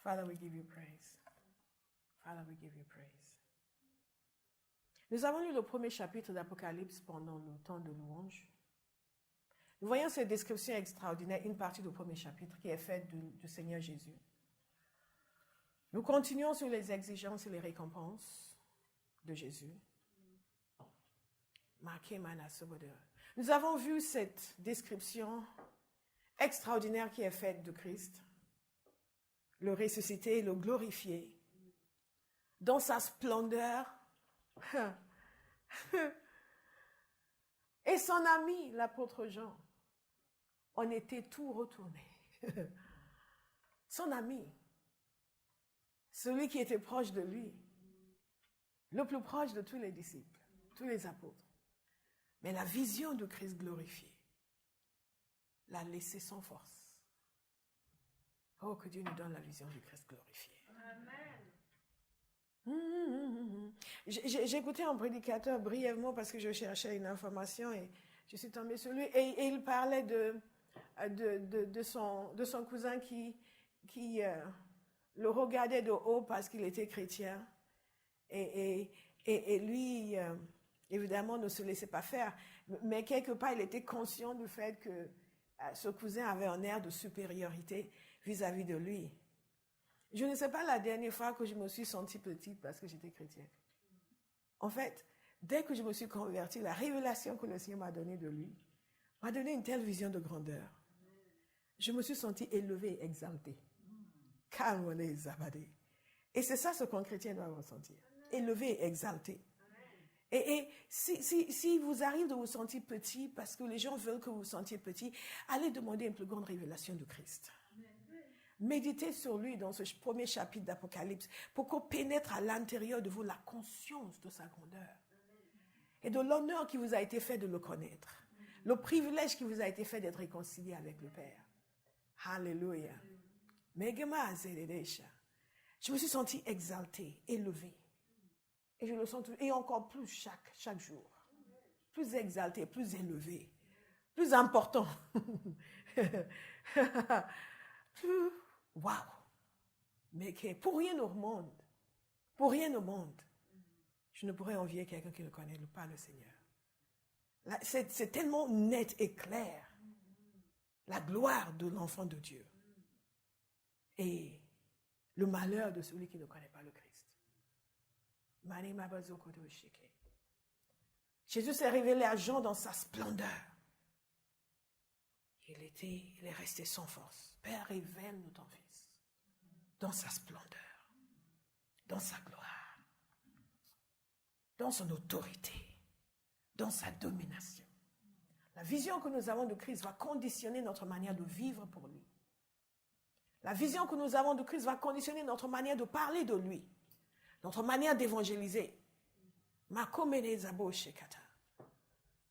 Father, we give you praise. Father, we give you praise. Nous avons lu le premier chapitre d'Apocalypse pendant le temps de louange. Nous voyons cette description extraordinaire, une partie du premier chapitre qui est faite du Seigneur Jésus. Nous continuons sur les exigences et les récompenses de Jésus. Nous avons vu cette description extraordinaire qui est faite de Christ, le ressuscité, le glorifié, dans sa splendeur. Et son ami, l'apôtre Jean, on était tout retourné. Son ami, celui qui était proche de lui, le plus proche de tous les disciples, tous les apôtres. Mais la vision de Christ glorifié l'a laissé sans force. Oh, que Dieu nous donne la vision du Christ glorifié. J'ai écouté un prédicateur brièvement parce que je cherchais une information et je suis tombée sur lui. Et il parlait de son cousin qui le regardait de haut parce qu'il était chrétien. Et lui, évidemment, ne se laissait pas faire. Mais quelque part, il était conscient du fait que ce cousin avait un air de supériorité vis-à-vis de lui. Je ne sais pas la dernière fois que je me suis sentie petite parce que j'étais chrétienne. En fait, dès que je me suis convertie, la révélation que le Seigneur m'a donnée de lui m'a donné une telle vision de grandeur. Je me suis sentie élevée et exaltée. Et c'est ça ce qu'un chrétien doit ressentir. Élevé et exalté. Et si vous arrivez de vous sentir petit parce que les gens veulent que vous vous sentiez petit, allez demander une plus grande révélation de Christ. Méditez sur lui dans ce premier chapitre d'Apocalypse pour qu'on pénètre à l'intérieur de vous la conscience de sa grandeur et de l'honneur qui vous a été fait de le connaître, le privilège qui vous a été fait d'être réconcilié avec le Père. Alléluia. Je me suis sentie exaltée, élevée. Et je le sens et encore plus chaque jour. Plus exalté, plus élevé, plus important. Plus, waouh. Mais pour rien au monde, je ne pourrais envier quelqu'un qui ne connaît pas le Seigneur. Là, c'est tellement net et clair. La gloire de l'enfant de Dieu. Et le malheur de celui qui ne connaît pas le Christ. Jésus s'est révélé à Jean dans sa splendeur. Il est resté sans force. Père, révèle-nous ton Fils dans sa splendeur, dans sa gloire, dans son autorité, dans sa domination. La vision que nous avons de Christ va conditionner notre manière de vivre pour lui. La vision que nous avons de Christ va conditionner notre manière de parler de lui, notre manière d'évangéliser.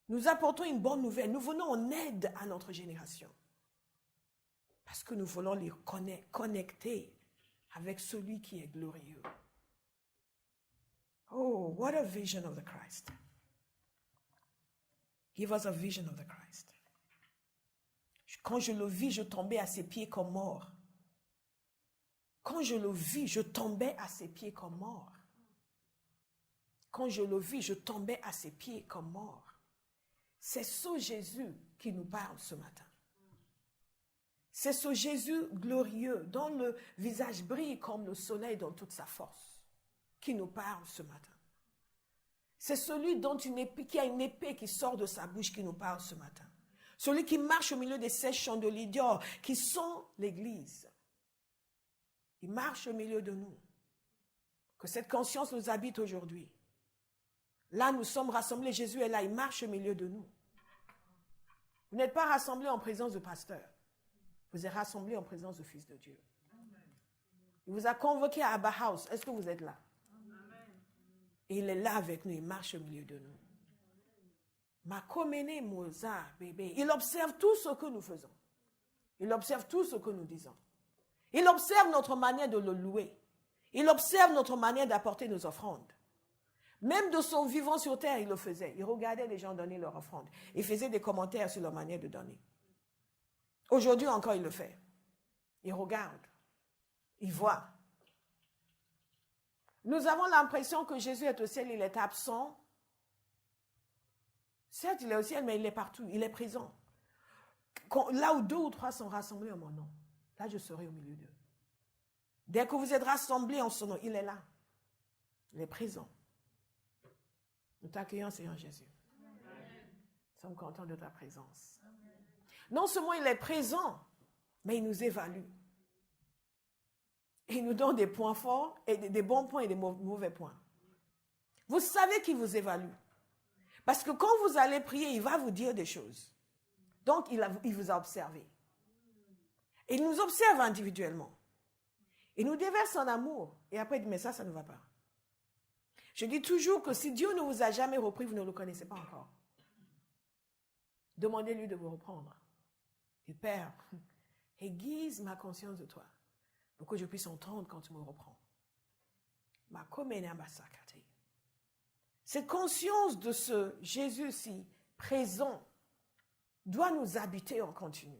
Nous apportons une bonne nouvelle. Nous venons en aide à notre génération. Parce que nous voulons les connecter avec celui qui est glorieux. Oh, what a vision of the Christ. Give us a vision of the Christ. Quand je le vis, je tombais à ses pieds comme mort. Quand je le vis, je tombais à ses pieds comme mort. Quand je le vis, je tombais à ses pieds comme mort. C'est ce Jésus qui nous parle ce matin. C'est ce Jésus glorieux, dont le visage brille comme le soleil dans toute sa force, qui nous parle ce matin. C'est celui qui a une épée qui sort de sa bouche qui nous parle ce matin. Celui qui marche au milieu des 16 chandeliers d'or qui sont l'Église. Il marche au milieu de nous. Que cette conscience nous habite aujourd'hui. Là, nous sommes rassemblés. Jésus est là. Il marche au milieu de nous. Vous n'êtes pas rassemblés en présence de pasteur. Vous êtes rassemblés en présence du Fils de Dieu. Il vous a convoqué à Abba House. Est-ce que vous êtes là? Et il est là avec nous. Il marche au milieu de nous. Il observe tout ce que nous faisons. Il observe tout ce que nous disons. Il observe notre manière de le louer. Il observe notre manière d'apporter nos offrandes. Même de son vivant sur terre, il le faisait. Il regardait les gens donner leur offrande. Il faisait des commentaires sur leur manière de donner. Aujourd'hui encore, il le fait. Il regarde. Il voit. Nous avons l'impression que Jésus est au ciel, il est absent. Certes, il est au ciel, mais il est partout, il est présent. Là où 2 ou 3 sont rassemblés en mon nom, là je serai au milieu d'eux. Dès que vous êtes rassemblés en son nom, il est là. Il est présent. Nous t'accueillons, Seigneur Jésus. Nous sommes contents de ta présence. Non seulement il est présent, mais il nous évalue. Il nous donne des points forts, et des bons points et des mauvais points. Vous savez qu'il vous évalue. Parce que quand vous allez prier, il va vous dire des choses. Donc, il vous a observé. Et il nous observe individuellement. Il nous déverse en amour. Et après, il dit, mais ça ne va pas. Je dis toujours que si Dieu ne vous a jamais repris, vous ne le connaissez pas encore. Demandez-lui de vous reprendre. Et Père, aiguise ma conscience de toi, pour que je puisse entendre quand tu me reprends. Cette conscience de ce Jésus-ci présent doit nous habiter en continu.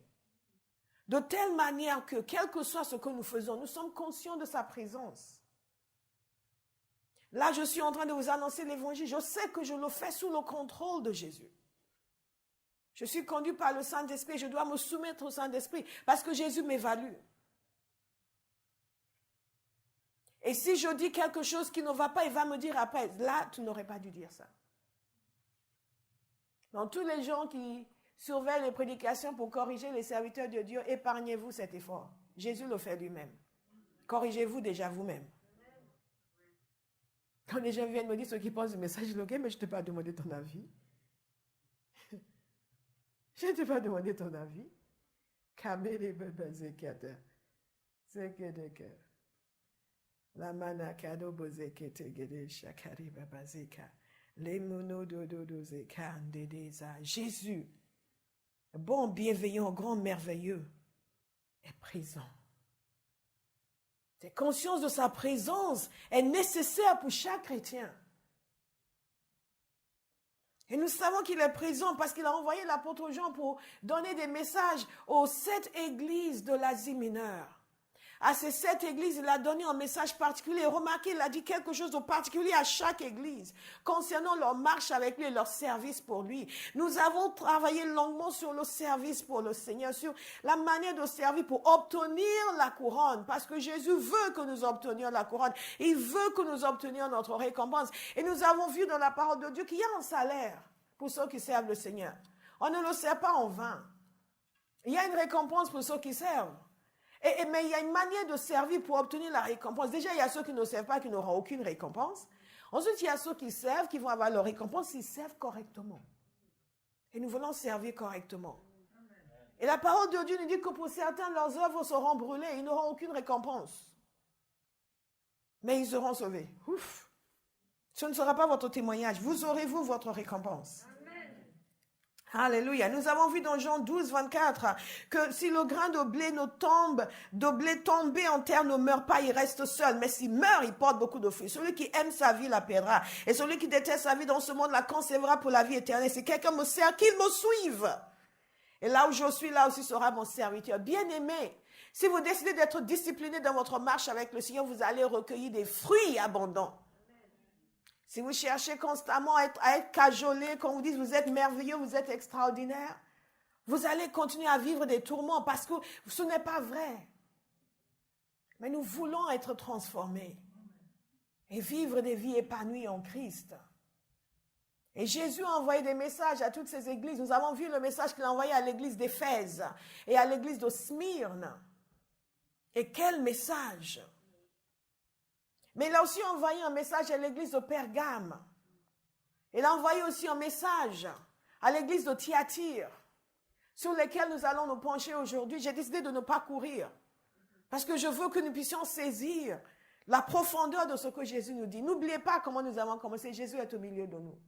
De telle manière que, quel que soit ce que nous faisons, nous sommes conscients de sa présence. Là, je suis en train de vous annoncer l'évangile. Je sais que je le fais sous le contrôle de Jésus. Je suis conduit par le Saint-Esprit. Je dois me soumettre au Saint-Esprit parce que Jésus m'évalue. Et si je dis quelque chose qui ne va pas, il va me dire après, là, tu n'aurais pas dû dire ça. Donc, tous les gens qui surveillent les prédications pour corriger les serviteurs de Dieu, épargnez-vous cet effort. Jésus le fait lui-même. Corrigez-vous déjà vous-même. Quand les gens viennent me dire ce qu'ils pensent du message, je dis, ok, mais je ne t'ai pas demandé ton avis. Je ne t'ai pas demandé ton avis. C'est que de cœur. La mana kado bozeke tegede shakari babazeka. Les mono dodo zeka ndedeza. Jésus, bon, bienveillant, grand, merveilleux, est présent. Cette conscience de sa présence est nécessaire pour chaque chrétien. Et nous savons qu'il est présent parce qu'il a envoyé l'apôtre Jean pour donner des messages aux 7 églises de l'Asie mineure. À ces 7 églises, il a donné un message particulier. Remarquez, il a dit quelque chose de particulier à chaque église concernant leur marche avec lui et leur service pour lui. Nous avons travaillé longuement sur le service pour le Seigneur, sur la manière de servir pour obtenir la couronne. Parce que Jésus veut que nous obtenions la couronne. Il veut que nous obtenions notre récompense. Et nous avons vu dans la parole de Dieu qu'il y a un salaire pour ceux qui servent le Seigneur. On ne le sert pas en vain. Il y a une récompense pour ceux qui servent. Mais il y a une manière de servir pour obtenir la récompense. Déjà, il y a ceux qui ne servent pas, qui n'auront aucune récompense. Ensuite, il y a ceux qui servent, qui vont avoir leur récompense s'ils servent correctement. Et nous voulons servir correctement. Et la parole de Dieu nous dit que pour certains, leurs œuvres seront brûlées. Ils n'auront aucune récompense. Mais ils seront sauvés. Ouf! Ce ne sera pas votre témoignage. Vous aurez, vous, votre récompense. Alléluia. Nous avons vu dans Jean 12, 24 que si le grain de blé tombé en terre ne meurt pas, il reste seul. Mais s'il meurt, il porte beaucoup de fruits. Celui qui aime sa vie la perdra. Et celui qui déteste sa vie dans ce monde la conservera pour la vie éternelle. Si quelqu'un me sert, qu'il me suive. Et là où je suis, là aussi sera mon serviteur. Bien-aimé, si vous décidez d'être discipliné dans votre marche avec le Seigneur, vous allez recueillir des fruits abondants. Si vous cherchez constamment à être cajolé, quand vous dites vous êtes merveilleux, vous êtes extraordinaire, vous allez continuer à vivre des tourments parce que ce n'est pas vrai. Mais nous voulons être transformés et vivre des vies épanouies en Christ. Et Jésus a envoyé des messages à toutes ces églises. Nous avons vu le message qu'il a envoyé à l'église d'Éphèse et à l'église de Smyrne. Et quel message! Mais il a aussi envoyé un message à l'église de Pergame. Il a envoyé aussi un message à l'église de Thyatire, sur lesquels nous allons nous pencher aujourd'hui. J'ai décidé de ne pas courir, parce que je veux que nous puissions saisir la profondeur de ce que Jésus nous dit. N'oubliez pas comment nous avons commencé. Jésus est au milieu de nous.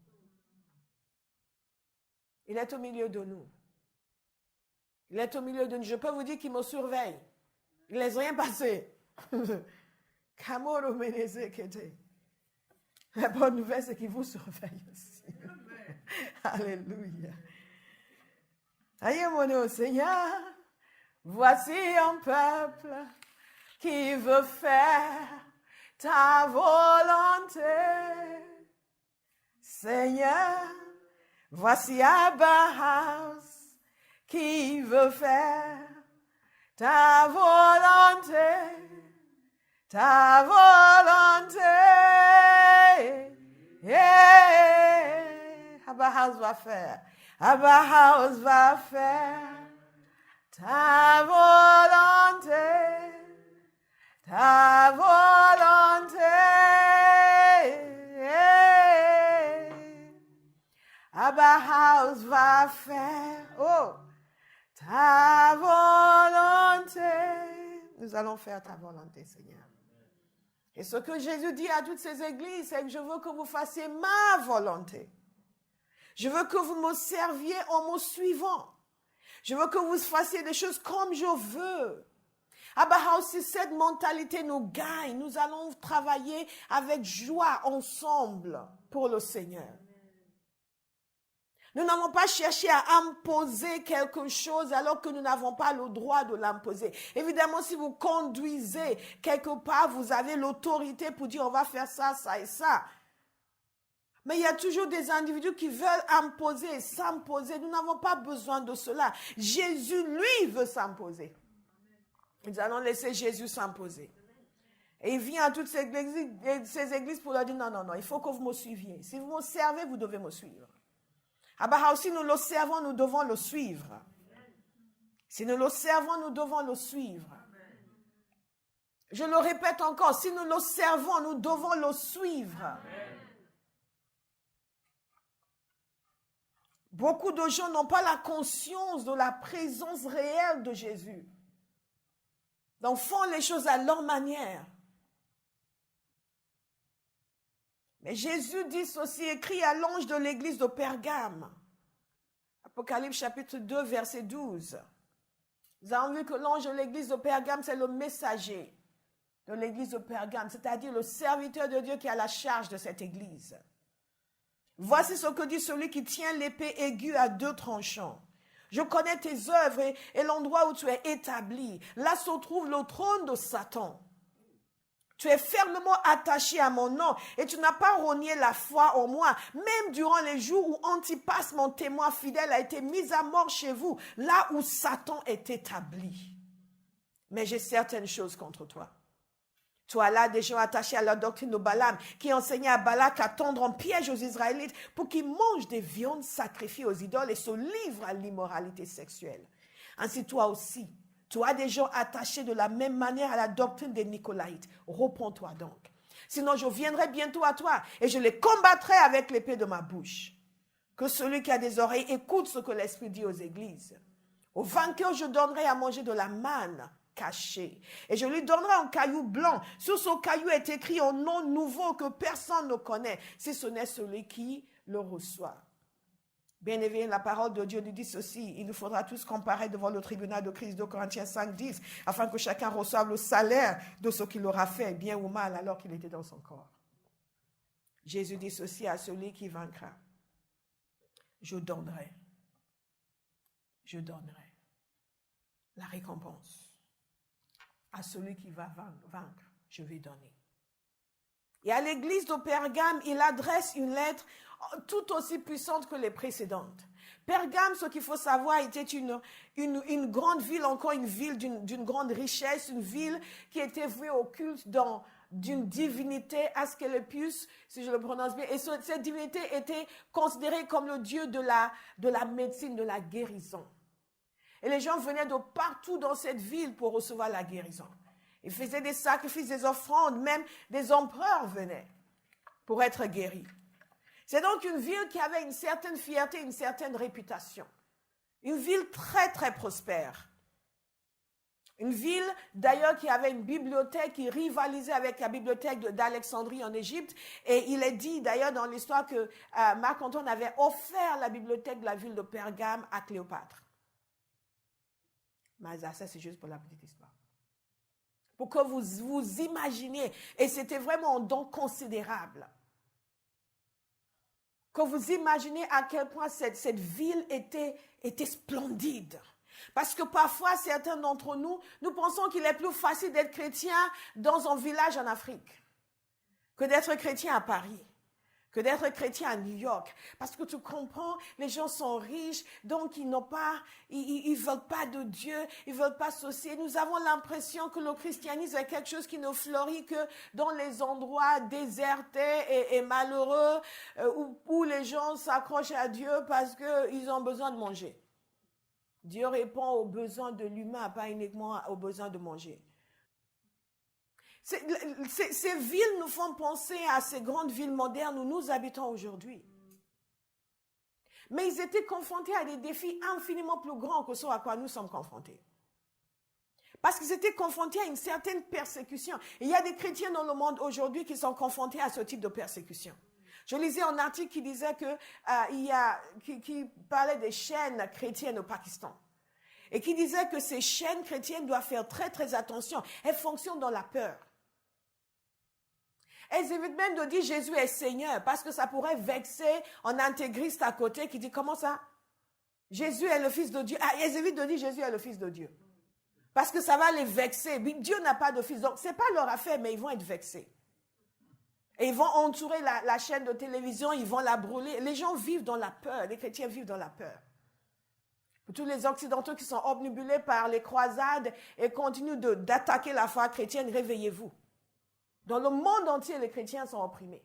Il est au milieu de nous. Il est au milieu de nous. Je peux vous dire qu'il me surveille. Il ne laisse rien passer. La bonne nouvelle, c'est qu'il vous surveille aussi. Alléluia. Aïe mon Seigneur, voici un peuple qui veut faire ta volonté. Seigneur, voici Abba House qui veut faire ta volonté, ta volonté. Yeah. Abba House va faire, Abba House va faire ta volonté, ta volonté. Yeah. Abba House va faire, oh, ta volonté. Nous allons faire ta volonté, Seigneur. Et ce que Jésus dit à toutes ces églises, c'est que je veux que vous fassiez ma volonté. Je veux que vous me serviez en me suivant. Je veux que vous fassiez des choses comme je veux. Abba House, si cette mentalité nous gagne, nous allons travailler avec joie ensemble pour le Seigneur. Nous n'avons pas cherché à imposer quelque chose alors que nous n'avons pas le droit de l'imposer. Évidemment, si vous conduisez quelque part, vous avez l'autorité pour dire on va faire ça, ça et ça. Mais il y a toujours des individus qui veulent imposer et s'imposer. Nous n'avons pas besoin de cela. Jésus, lui, veut s'imposer. Nous allons laisser Jésus s'imposer. Et il vient à toutes ces églises pour leur dire non, non, non, il faut que vous me suiviez. Si vous me servez, vous devez me suivre. Abba, si nous le servons, nous devons le suivre. Si nous le servons, nous devons le suivre. Je le répète encore, si nous le servons, nous devons le suivre. Beaucoup de gens n'ont pas la conscience de la présence réelle de Jésus. Donc font les choses à leur manière. Mais Jésus dit ceci, écrit à l'ange de l'église de Pergame. Apocalypse chapitre 2, verset 12. Nous avons vu que l'ange de l'église de Pergame, c'est le messager de l'église de Pergame, c'est-à-dire le serviteur de Dieu qui a la charge de cette église. Voici ce que dit celui qui tient l'épée aiguë à deux tranchants. Je connais tes œuvres et l'endroit où tu es établi. Là se trouve le trône de Satan. Tu es fermement attaché à mon nom et tu n'as pas renié la foi en moi, même durant les jours où Antipas, mon témoin fidèle, a été mis à mort chez vous, là où Satan est établi. Mais j'ai certaines choses contre toi. Tu as là des gens attachés à la doctrine de Balaam qui enseignaient à Balak à tendre en piège aux Israélites pour qu'ils mangent des viandes sacrifiées aux idoles et se livrent à l'immoralité sexuelle. Ainsi toi aussi, tu as des gens attachés de la même manière à la doctrine des Nicolaïtes. Repends-toi donc. Sinon je viendrai bientôt à toi et je les combattrai avec l'épée de ma bouche. Que celui qui a des oreilles écoute ce que l'Esprit dit aux églises. Au vainqueur je donnerai à manger de la manne caché. Et je lui donnerai un caillou blanc. Sur ce caillou est écrit un nom nouveau que personne ne connaît, si ce n'est celui qui le reçoit. Bien évidemment, la parole de Dieu nous dit ceci. Il nous faudra tous comparer devant le tribunal de Christ, 2 Corinthiens 5, 10, afin que chacun reçoive le salaire de ce qu'il aura fait, bien ou mal, alors qu'il était dans son corps. Jésus dit ceci à celui qui vaincra. Je donnerai la récompense. À celui qui va vaincre, je vais donner. Et à l'église de Pergame, il adresse une lettre tout aussi puissante que les précédentes. Pergame, ce qu'il faut savoir, était une grande ville, encore une ville d'une grande richesse, une ville qui était vouée au culte d'une divinité, Asclépius, si je le prononce bien. Et cette divinité était considérée comme le dieu de la médecine, de la guérison. Et les gens venaient de partout dans cette ville pour recevoir la guérison. Ils faisaient des sacrifices, des offrandes, même des empereurs venaient pour être guéris. C'est donc une ville qui avait une certaine fierté, une certaine réputation. Une ville très, très prospère. Une ville, d'ailleurs, qui avait une bibliothèque qui rivalisait avec la bibliothèque d'Alexandrie en Égypte. Et il est dit, d'ailleurs, dans l'histoire que Marc-Antoine avait offert la bibliothèque de la ville de Pergame à Cléopâtre. Mais ça, c'est juste pour la petite histoire. Pour que vous imaginiez, et c'était vraiment un don considérable, que vous imaginez à quel point cette ville était splendide. Parce que parfois, certains d'entre nous, nous pensons qu'il est plus facile d'être chrétien dans un village en Afrique que d'être chrétien à Paris, que d'être chrétien à New York. Parce que tu comprends, les gens sont riches, donc ils veulent pas de Dieu, ils veulent pas s'associer. Nous avons l'impression que le christianisme est quelque chose qui ne fleurit que dans les endroits désertés et malheureux, où les gens s'accrochent à Dieu parce qu'ils ont besoin de manger. Dieu répond aux besoins de l'humain, pas uniquement aux besoins de manger. Ces villes nous font penser à ces grandes villes modernes où nous habitons aujourd'hui. Mais ils étaient confrontés à des défis infiniment plus grands que ceux à quoi nous sommes confrontés. Parce qu'ils étaient confrontés à une certaine persécution. Et il y a des chrétiens dans le monde aujourd'hui qui sont confrontés à ce type de persécution. Je lisais un article qui disait qui parlait des chaînes chrétiennes au Pakistan. Et qui disait que ces chaînes chrétiennes doivent faire très très attention. Elles fonctionnent dans la peur. Elles évitent même de dire Jésus est Seigneur parce que ça pourrait vexer un intégriste à côté qui dit comment ça? Jésus est le Fils de Dieu. Ah, elles évitent de dire Jésus est le Fils de Dieu. Parce que ça va les vexer. Dieu n'a pas de fils. Donc, ce n'est pas leur affaire, mais ils vont être vexés. Et ils vont entourer la chaîne de télévision, ils vont la brûler. Les gens vivent dans la peur. Les chrétiens vivent dans la peur. Pour tous les Occidentaux qui sont obnubilés par les croisades et continuent d'attaquer la foi chrétienne, réveillez-vous. Dans le monde entier, les chrétiens sont opprimés.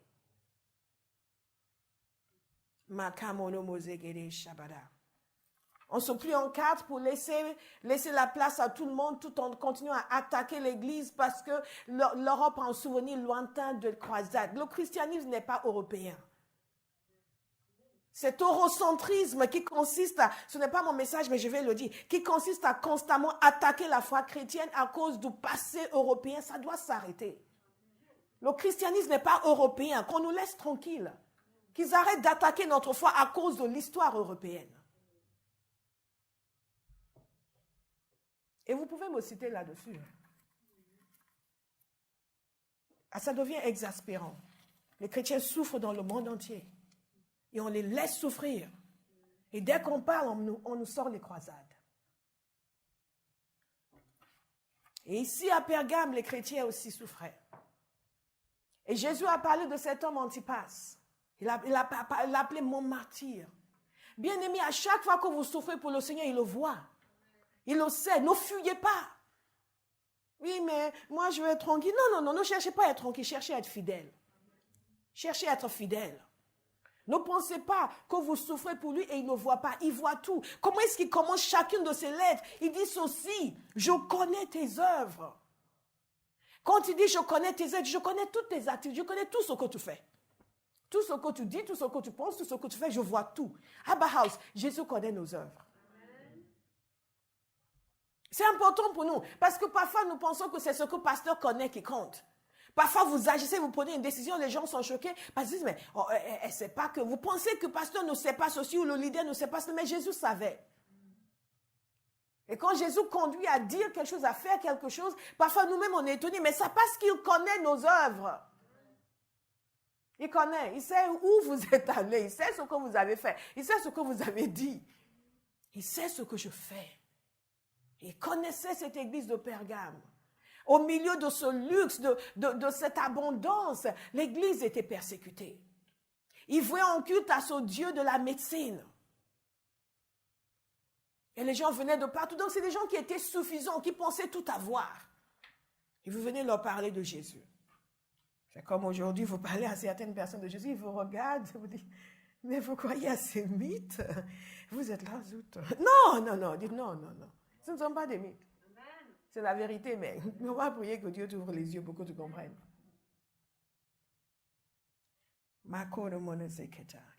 On se plie en quatre pour laisser la place à tout le monde tout en continuant à attaquer l'Église parce que l'Europe a un souvenir lointain de croisade. Le christianisme n'est pas européen. Cet eurocentrisme qui consiste ce n'est pas mon message mais je vais le dire, qui consiste à constamment attaquer la foi chrétienne à cause du passé européen, ça doit s'arrêter. Le christianisme n'est pas européen, qu'on nous laisse tranquille, qu'ils arrêtent d'attaquer notre foi à cause de l'histoire européenne. Et vous pouvez me citer là-dessus. Ah, ça devient exaspérant. Les chrétiens souffrent dans le monde entier. Et on les laisse souffrir. Et dès qu'on parle, on nous sort les croisades. Et ici, à Pergame, les chrétiens aussi souffraient. Et Jésus a parlé de cet homme Antipas. Il l'a appelé mon martyr. Bien aimé, à chaque fois que vous souffrez pour le Seigneur, il le voit. Il le sait. Ne fuyez pas. Oui, mais moi, je veux être tranquille. Non, ne cherchez pas à être tranquille. Cherchez à être fidèle. Cherchez à être fidèle. Ne pensez pas que vous souffrez pour lui et il ne voit pas. Il voit tout. Comment est-ce qu'il commence chacune de ses lettres? Il dit ceci. Je connais tes œuvres. Quand il dit je connais tes œuvres, je connais toutes tes activités. Je connais tout ce que tu fais. Tout ce que tu dis, tout ce que tu penses, tout ce que tu fais, je vois tout. Abba House, Jésus connaît nos œuvres. C'est important pour nous. Parce que parfois, nous pensons que c'est ce que le pasteur connaît qui compte. Parfois, vous agissez, vous prenez une décision, les gens sont choqués. Parce qu'ils disent, mais elle ne sait pas que... Vous pensez que le pasteur ne sait pas ceci ou le leader ne sait pas cela. Mais Jésus savait. Et quand Jésus conduit à dire quelque chose, à faire quelque chose, parfois nous-mêmes, on est étonnés. Mais c'est parce qu'il connaît nos œuvres. Il connaît. Il sait où vous êtes allé. Il sait ce que vous avez fait. Il sait ce que vous avez dit. Il sait ce que je fais. Il connaissait cette église de Pergame. Au milieu de ce luxe, de cette abondance, l'église était persécutée. Ils vouaient en culte à ce Dieu de la médecine. Et les gens venaient de partout. Donc, c'est des gens qui étaient suffisants, qui pensaient tout avoir. Et vous venez leur parler de Jésus. C'est comme aujourd'hui, vous parlez à certaines personnes de Jésus, ils vous regardent, vous dites, mais vous croyez à ces mythes? Vous êtes là, zut. Non, dites non. Ce ne sont pas des mythes. C'est la vérité, mais on va prier que Dieu t'ouvre les yeux pour que tu comprennes.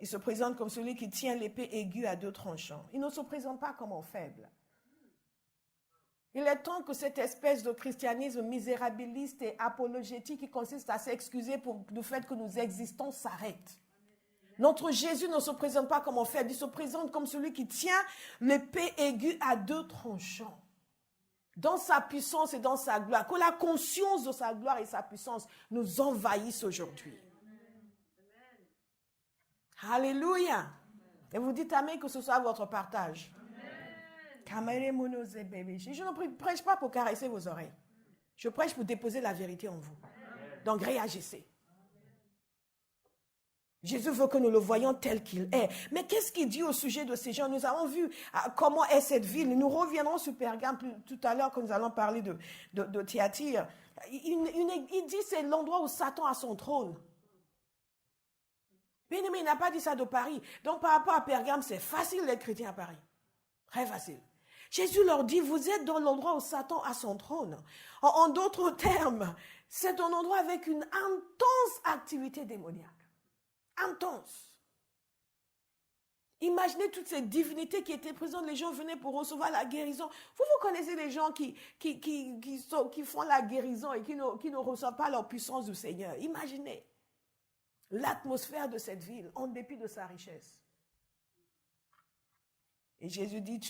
Il se présente comme celui qui tient l'épée aiguë à deux tranchants. Il ne se présente pas comme un faible. Il est temps que cette espèce de christianisme misérabiliste et apologétique qui consiste à s'excuser pour le fait que nous existons s'arrête. Notre Jésus ne se présente pas comme un faible, il se présente comme celui qui tient l'épée aiguë à deux tranchants. Dans sa puissance et dans sa gloire. Que la conscience de sa gloire et sa puissance nous envahissent aujourd'hui. Alléluia. Et vous dites amen, que ce soit votre partage. Je ne prêche pas pour caresser vos oreilles. Je prêche pour déposer la vérité en vous. Donc réagissez. Jésus veut que nous le voyions tel qu'il est. Mais qu'est-ce qu'il dit au sujet de ces gens? Nous avons vu comment est cette ville. Nous reviendrons sur Pergame tout à l'heure quand nous allons parler de Thyatire. Il dit c'est l'endroit où Satan a son trône. Bien-aimé, il n'a pas dit ça de Paris. Donc par rapport à Pergame, c'est facile d'être chrétien à Paris. Très facile. Jésus leur dit, vous êtes dans l'endroit où Satan a son trône. En d'autres termes, c'est un endroit avec une intense activité démoniaque. Intense. Imaginez toutes ces divinités qui étaient présentes. Les gens venaient pour recevoir la guérison. Vous connaissez les gens qui font la guérison et qui ne reçoivent pas leur puissance du Seigneur. Imaginez l'atmosphère de cette ville, en dépit de sa richesse. Et Jésus dit,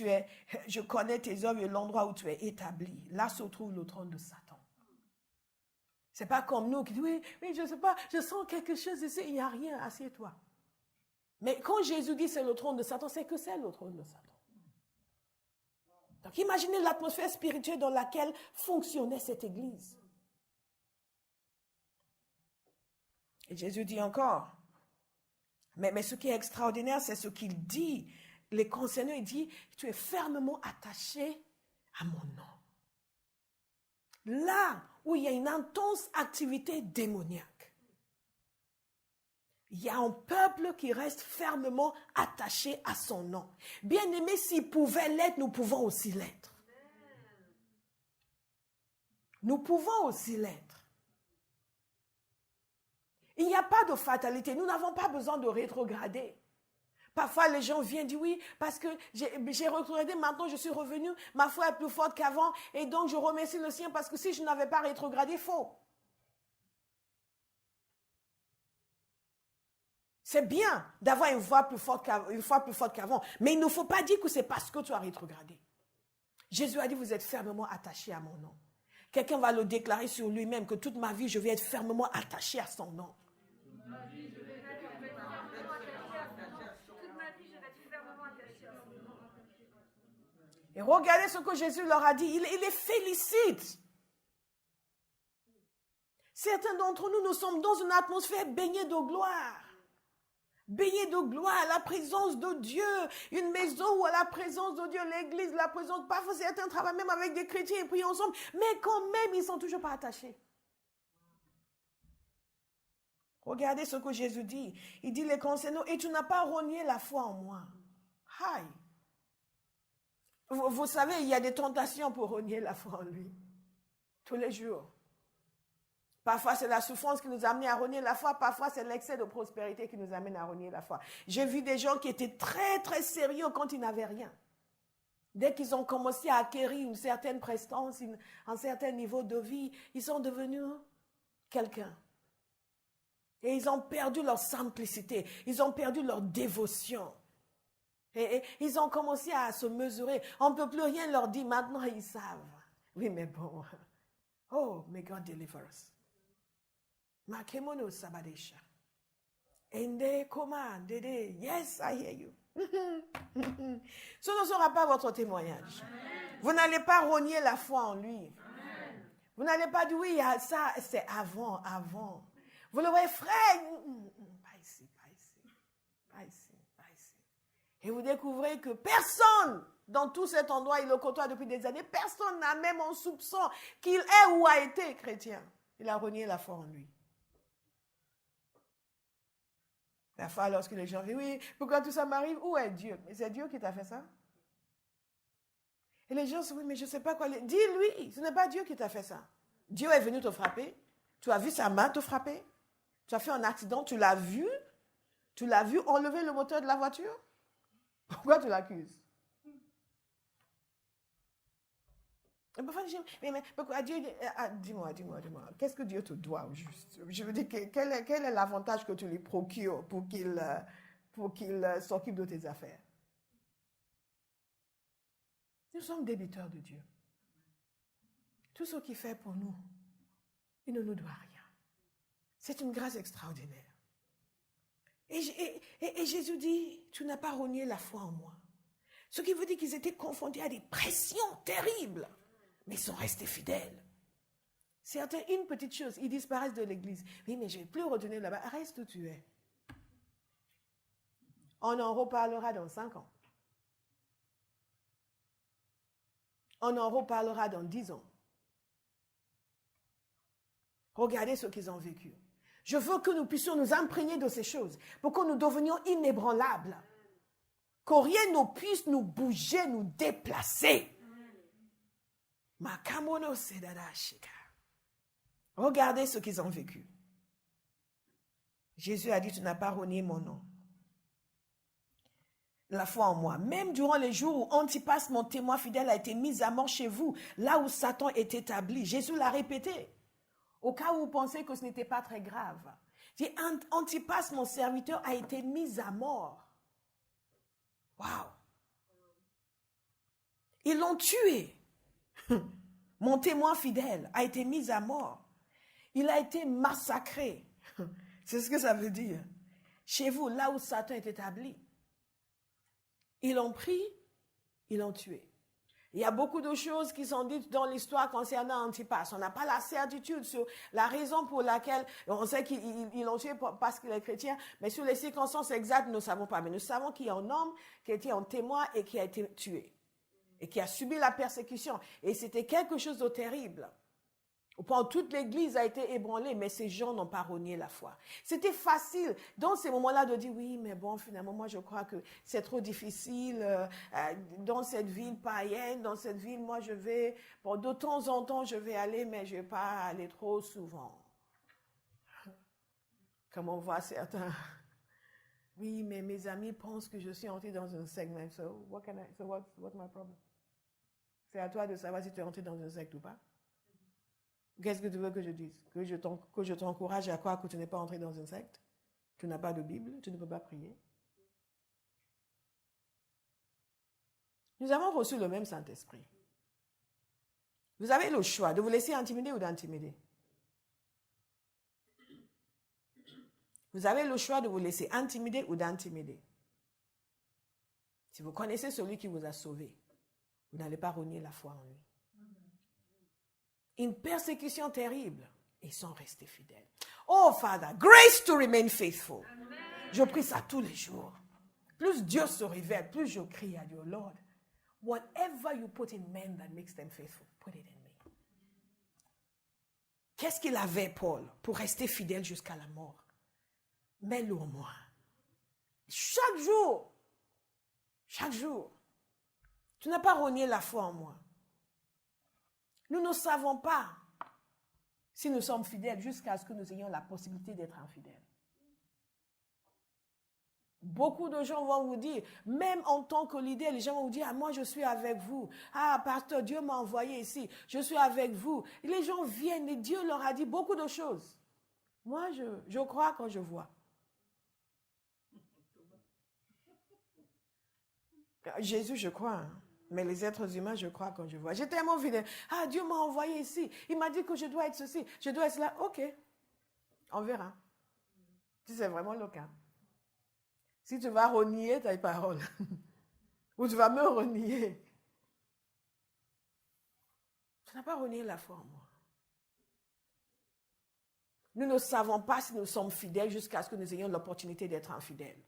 je connais tes œuvres et l'endroit où tu es établi. Là se trouve le trône de Satan. C'est pas comme nous qui disent, oui, je ne sais pas, je sens quelque chose ici, il n'y a rien, assieds-toi. Mais quand Jésus dit c'est le trône de Satan, c'est que c'est le trône de Satan. Donc imaginez l'atmosphère spirituelle dans laquelle fonctionnait cette église. Et Jésus dit encore, mais ce qui est extraordinaire, c'est ce qu'il dit. Les concernant, il dit, tu es fermement attaché à mon nom. Là où il y a une intense activité démoniaque, il y a un peuple qui reste fermement attaché à son nom. Bien aimé, s'il pouvait l'être, nous pouvons aussi l'être. Nous pouvons aussi l'être. Il n'y a pas de fatalité. Nous n'avons pas besoin de rétrograder. Parfois, les gens viennent dire oui, parce que j'ai rétrogradé, maintenant je suis revenu, ma foi est plus forte qu'avant, et donc je remercie le Seigneur parce que si je n'avais pas rétrogradé, faux. C'est bien d'avoir une foi plus forte qu'avant, mais il ne faut pas dire que c'est parce que tu as rétrogradé. Jésus a dit, vous êtes fermement attachés à mon nom. Quelqu'un va le déclarer sur lui-même que toute ma vie, je vais être fermement attaché à son nom. Et regardez ce que Jésus leur a dit. Il les félicite. Certains d'entre nous, nous sommes dans une atmosphère baignée de gloire. Baignée de gloire, la présence de Dieu. Une maison où la présence de Dieu, l'église, la présence. Parfois, certains travaillent même avec des chrétiens et prient ensemble. Mais quand même, ils ne sont toujours pas attachés. Regardez ce que Jésus dit. Il dit les concernant, et tu n'as pas renié la foi en moi. Aïe. Vous savez, il y a des tentations pour renier la foi en lui. Tous les jours. Parfois, c'est la souffrance qui nous a amené à renier la foi. Parfois, c'est l'excès de prospérité qui nous amène à renier la foi. J'ai vu des gens qui étaient très, très sérieux quand ils n'avaient rien. Dès qu'ils ont commencé à acquérir une certaine prestance, un certain niveau de vie, ils sont devenus quelqu'un. Et ils ont perdu leur simplicité. Ils ont perdu leur dévotion. Et ils ont commencé à se mesurer. On ne peut plus rien leur dire. Maintenant, ils savent. Oui, mais bon. Oh, may God deliver us. Makemono sabadesha. Ende koma dede. Yes, I hear you. Ce ne sera pas votre témoignage. Amen. Vous n'allez pas renier la foi en lui. Amen. Vous n'allez pas dire, oui, ça, c'est avant. Vous le voyez, frère. Pas ici. Et vous découvrez que personne, dans tout cet endroit, il le côtoie depuis des années, personne n'a même un soupçon qu'il est ou a été chrétien. Il a renié la foi en lui. Parfois, lorsque les gens disent, oui, pourquoi tout ça m'arrive? Où est Dieu? Mais c'est Dieu qui t'a fait ça. Et les gens disent, oui, mais je ne sais pas quoi. Dis-lui, ce n'est pas Dieu qui t'a fait ça. Dieu est venu te frapper. Tu as vu sa main te frapper. Tu as fait un accident, tu l'as vu. Tu l'as vu enlever le moteur de la voiture. Pourquoi tu l'accuses? Mais pourquoi Dieu... Dis-moi. Qu'est-ce que Dieu te doit au juste? Je veux dire, quel est l'avantage que tu lui procures pour qu'il s'occupe de tes affaires? Nous sommes débiteurs de Dieu. Tout ce qu'il fait pour nous, il ne nous doit rien. C'est une grâce extraordinaire. Et Jésus dit, tu n'as pas renié la foi en moi. Ce qui veut dire qu'ils étaient confrontés à des pressions terribles, mais ils sont restés fidèles. Certains, une petite chose, ils disparaissent de l'église. Oui, mais je ne vais plus retourner là-bas. Reste où tu es. On en reparlera dans 5 ans. On en reparlera dans 10 ans. Regardez ce qu'ils ont vécu. Je veux que nous puissions nous imprégner de ces choses pour que nous devenions inébranlables. Que rien ne puisse nous bouger, nous déplacer. Regardez ce qu'ils ont vécu. Jésus a dit, tu n'as pas renié mon nom. La foi en moi. Même durant les jours où Antipas, mon témoin fidèle, a été mis à mort chez vous, là où Satan est établi. Jésus l'a répété. Au cas où vous pensez que ce n'était pas très grave. Il dit, Antipas, mon serviteur, a été mis à mort. Waouh! Ils l'ont tué. Mon témoin fidèle a été mis à mort. Il a été massacré. C'est ce que ça veut dire. Chez vous, là où Satan est établi. Ils l'ont pris, ils l'ont tué. Il y a beaucoup de choses qui sont dites dans l'histoire concernant Antipas. On n'a pas la certitude sur la raison pour laquelle, on sait qu'ils l'ont tué parce qu'il est chrétien, mais sur les circonstances exactes, nous ne savons pas. Mais nous savons qu'il y a un homme qui était un témoin et qui a été tué. Et qui a subi la persécution. Et c'était quelque chose de terrible. Au point où toute l'église a été ébranlée, mais ces gens n'ont pas renié la foi. C'était facile dans ces moments-là de dire, oui, mais bon, finalement, moi je crois que c'est trop difficile. Dans cette ville païenne, dans cette ville, moi je vais, bon, de temps en temps je vais aller, mais je ne vais pas aller trop souvent. Comme on voit certains. Oui, mais mes amis pensent que je suis entré dans un secte. So what's my problem? C'est à toi de savoir si tu es entré dans un secte ou pas. Qu'est-ce que tu veux que je dise? Que je t'encourage à croire que tu n'es pas entré dans une secte? Tu n'as pas de Bible, tu ne peux pas prier. Nous avons reçu le même Saint-Esprit. Vous avez le choix de vous laisser intimider ou d'intimider. Vous avez le choix de vous laisser intimider ou d'intimider. Si vous connaissez celui qui vous a sauvé, vous n'allez pas renier la foi en lui. Une persécution terrible. Ils sont restés fidèles. Oh, Father, grace to remain faithful. Amen. Je prie ça tous les jours. Plus Dieu se révèle, plus je crie à Dieu, Lord, whatever you put in men that makes them faithful, put it in me. Qu'est-ce qu'il avait, Paul, pour rester fidèle jusqu'à la mort? Mets-le en moi. Chaque jour, tu n'as pas renié la foi en moi. Nous ne savons pas si nous sommes fidèles jusqu'à ce que nous ayons la possibilité d'être infidèles. Beaucoup de gens vont vous dire, même en tant que leader, les gens vont vous dire, ah, moi je suis avec vous. Ah, pasteur, Dieu m'a envoyé ici. Je suis avec vous. Et les gens viennent et Dieu leur a dit beaucoup de choses. Moi, je crois quand je vois. Jésus, je crois. Hein. Mais les êtres humains, je crois quand je vois. J'étais tellement fidèle. Ah, Dieu m'a envoyé ici. Il m'a dit que je dois être ceci. Je dois être cela. Ok. On verra. Si c'est vraiment le cas. Si tu vas renier ta parole. Ou tu vas me renier. Tu n'as pas renié la foi en moi. Nous ne savons pas si nous sommes fidèles jusqu'à ce que nous ayons l'opportunité d'être infidèles.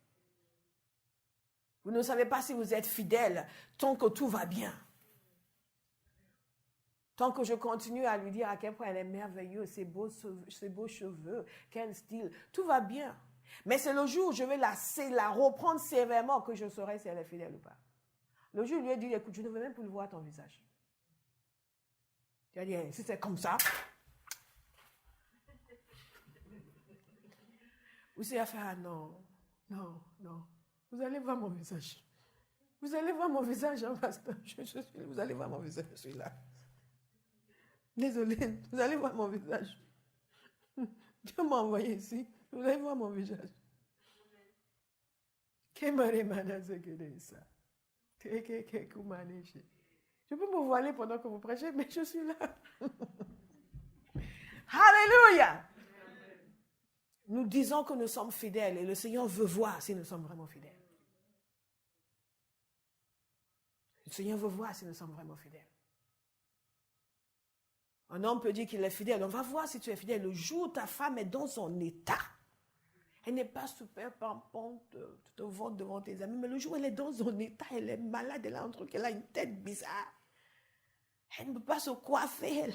Vous ne savez pas si vous êtes fidèle tant que tout va bien. Tant que je continue à lui dire à quel point elle est merveilleuse, ses beaux cheveux, quel style, tout va bien. Mais c'est le jour où je vais la reprendre sévèrement que je saurai si elle est fidèle ou pas. Le jour où il lui a dit, écoute, je ne veux même plus voir ton visage. Tu as dit, si c'est comme ça. Ou c'est à faire, non. Vous allez voir mon visage. Vous allez voir mon visage, hein, pasteur. Vous allez voir mon visage, je suis là. Désolé, vous allez voir mon visage. Dieu m'a envoyé ici. Vous allez voir mon visage. Je peux me voiler pendant que vous prêchez, mais je suis là. Alléluia! Nous disons que nous sommes fidèles et le Seigneur veut voir si nous sommes vraiment fidèles. Seigneur veut voir si nous sommes vraiment fidèles. Un homme peut dire qu'il est fidèle. On va voir si tu es fidèle. Le jour où ta femme est dans son état, elle n'est pas super pampante, tu te vantes devant tes amis, mais le jour où elle est dans son état, elle est malade, elle a un truc, elle a une tête bizarre. Elle ne peut pas se coiffer. Là,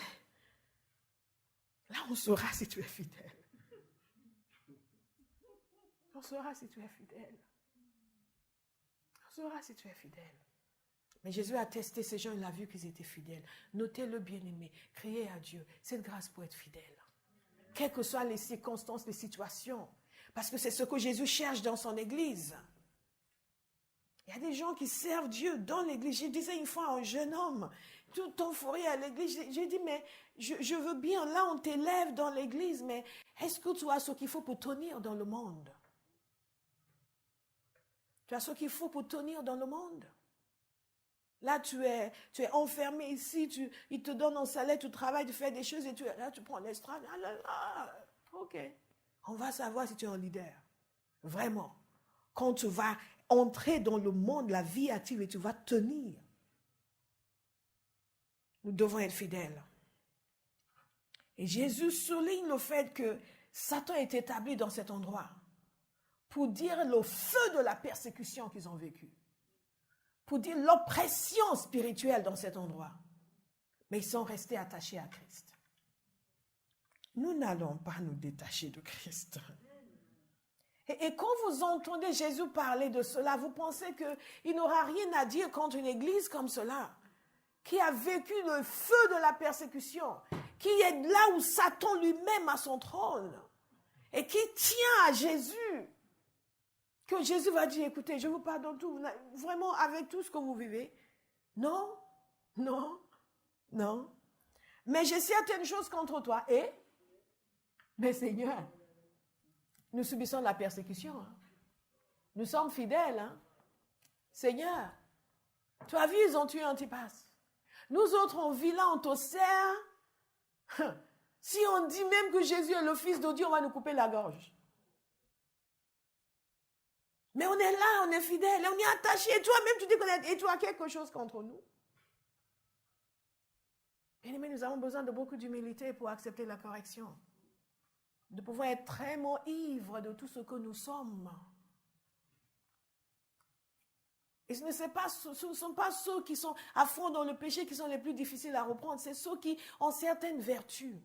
on saura si tu es fidèle. On saura si tu es fidèle. On saura si tu es fidèle. Mais Jésus a testé ces gens, il a vu qu'ils étaient fidèles. Notez-le, bien-aimé. Criez à Dieu cette grâce pour être fidèle. Quelles que soient les circonstances, les situations. Parce que c'est ce que Jésus cherche dans son église. Il y a des gens qui servent Dieu dans l'église. Je disais une fois à un jeune homme, tout euphorie à l'église, j'ai dit, mais je veux bien, là on t'élève dans l'église, mais est-ce que tu as ce qu'il faut pour tenir dans le monde? Tu as ce qu'il faut pour tenir dans le monde? Là, tu es enfermé ici, il te donne un salaire, tu travailles, tu fais des choses, et là, tu prends l'estrade. Ah là là, ok. On va savoir si tu es un leader. Vraiment. Quand tu vas entrer dans le monde, la vie active, et tu vas tenir. Nous devons être fidèles. Et Jésus souligne le fait que Satan est établi dans cet endroit pour dire le feu de la persécution qu'ils ont vécue, pour dire l'oppression spirituelle dans cet endroit. Mais ils sont restés attachés à Christ. Nous n'allons pas nous détacher de Christ. Et quand vous entendez Jésus parler de cela, vous pensez qu'il n'aura rien à dire contre une église comme cela, qui a vécu le feu de la persécution, qui est là où Satan lui-même a son trône, et qui tient à Jésus, que Jésus va dire, écoutez, je vous pardonne tout, vraiment avec tout ce que vous vivez. Non, non, non. Mais j'ai certaines choses contre toi. Mais Seigneur, nous subissons la persécution. Hein. Nous sommes fidèles. Hein. Seigneur, tu as vu, ils ont tué Antipas. Nous autres, on vit là, on te sert. Si on dit même que Jésus est le Fils de Dieu, on va nous couper la gorge. Mais on est là, on est fidèle, on est attaché. Et toi-même, tu dis et tu as quelque chose contre nous. Bien-aimés, nous avons besoin de beaucoup d'humilité pour accepter la correction. De pouvoir être très ivres de tout ce que nous sommes. Et ce ne sont pas ceux qui sont à fond dans le péché qui sont les plus difficiles à reprendre. C'est ceux qui ont certaines vertus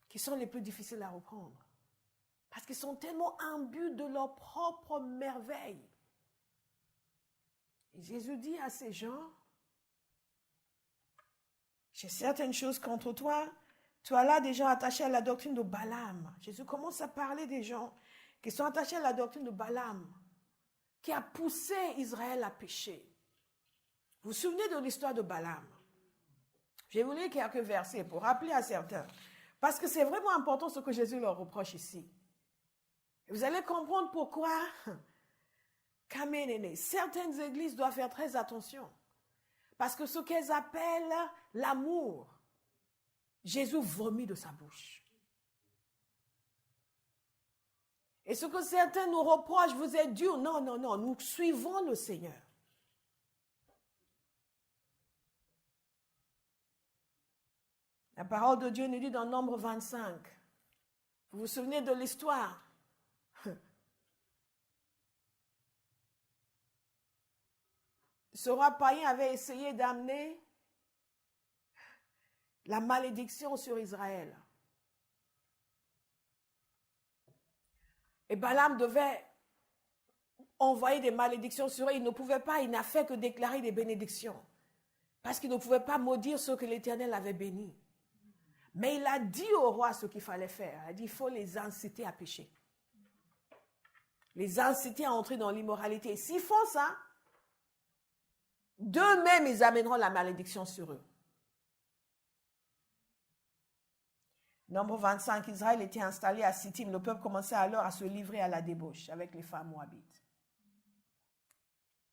qui sont les plus difficiles à reprendre. Parce qu'ils sont tellement imbus de leur propre merveille. Et Jésus dit à ces gens, j'ai certaines choses contre toi. Tu as là des gens attachés à la doctrine de Balaam. Jésus commence à parler des gens qui sont attachés à la doctrine de Balaam, qui a poussé Israël à pécher. Vous vous souvenez de l'histoire de Balaam? Je vais vous lire quelques versets pour rappeler à certains. Parce que c'est vraiment important ce que Jésus leur reproche ici. Et vous allez comprendre pourquoi certaines églises doivent faire très attention. Parce que ce qu'elles appellent l'amour, Jésus vomit de sa bouche. Et ce que certains nous reprochent, vous êtes durs. Non, non, non, nous suivons le Seigneur. La parole de Dieu nous dit dans Nombre 25. Vous vous souvenez de l'histoire? Ce roi païen avait essayé d'amener la malédiction sur Israël. Et Balaam devait envoyer des malédictions sur eux. Il ne pouvait pas, il n'a fait que déclarer des bénédictions. Parce qu'il ne pouvait pas maudire ceux que l'Éternel avait bénis. Mais il a dit au roi ce qu'il fallait faire. Il a dit, il faut les inciter à pécher. Les inciter à entrer dans l'immoralité. S'ils font ça, d'eux-mêmes, ils amèneront la malédiction sur eux. Nombre 25, Israël était installé à Sittim. Le peuple commençait alors à se livrer à la débauche avec les femmes moabites.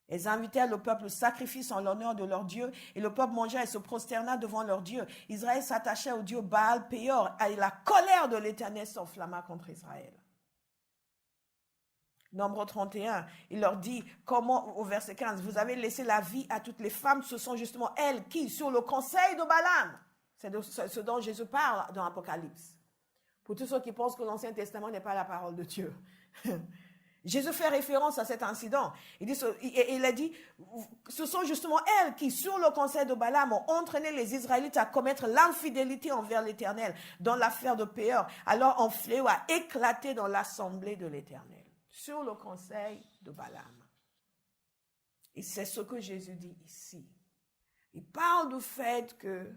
Ils invitèrent le peuple au sacrifice en l'honneur de leur Dieu, et le peuple mangea et se prosterna devant leur Dieu. Israël s'attachait au Dieu Baal Péor, et la colère de l'Éternel s'enflamma contre Israël. Nombre 31, il leur dit, comment, au verset 15, vous avez laissé la vie à toutes les femmes, ce sont justement elles qui, sur le conseil de Balaam, c'est ce dont Jésus parle dans l'Apocalypse. Pour tous ceux qui pensent que l'Ancien Testament n'est pas la parole de Dieu. Jésus fait référence à cet incident. Il a dit, ce sont justement elles qui, sur le conseil de Balaam, ont entraîné les Israélites à commettre l'infidélité envers l'Éternel dans l'affaire de Péor. Alors un fléau a éclaté dans l'assemblée de l'Éternel, sur le conseil de Balaam. Et c'est ce que Jésus dit ici. Il parle du fait que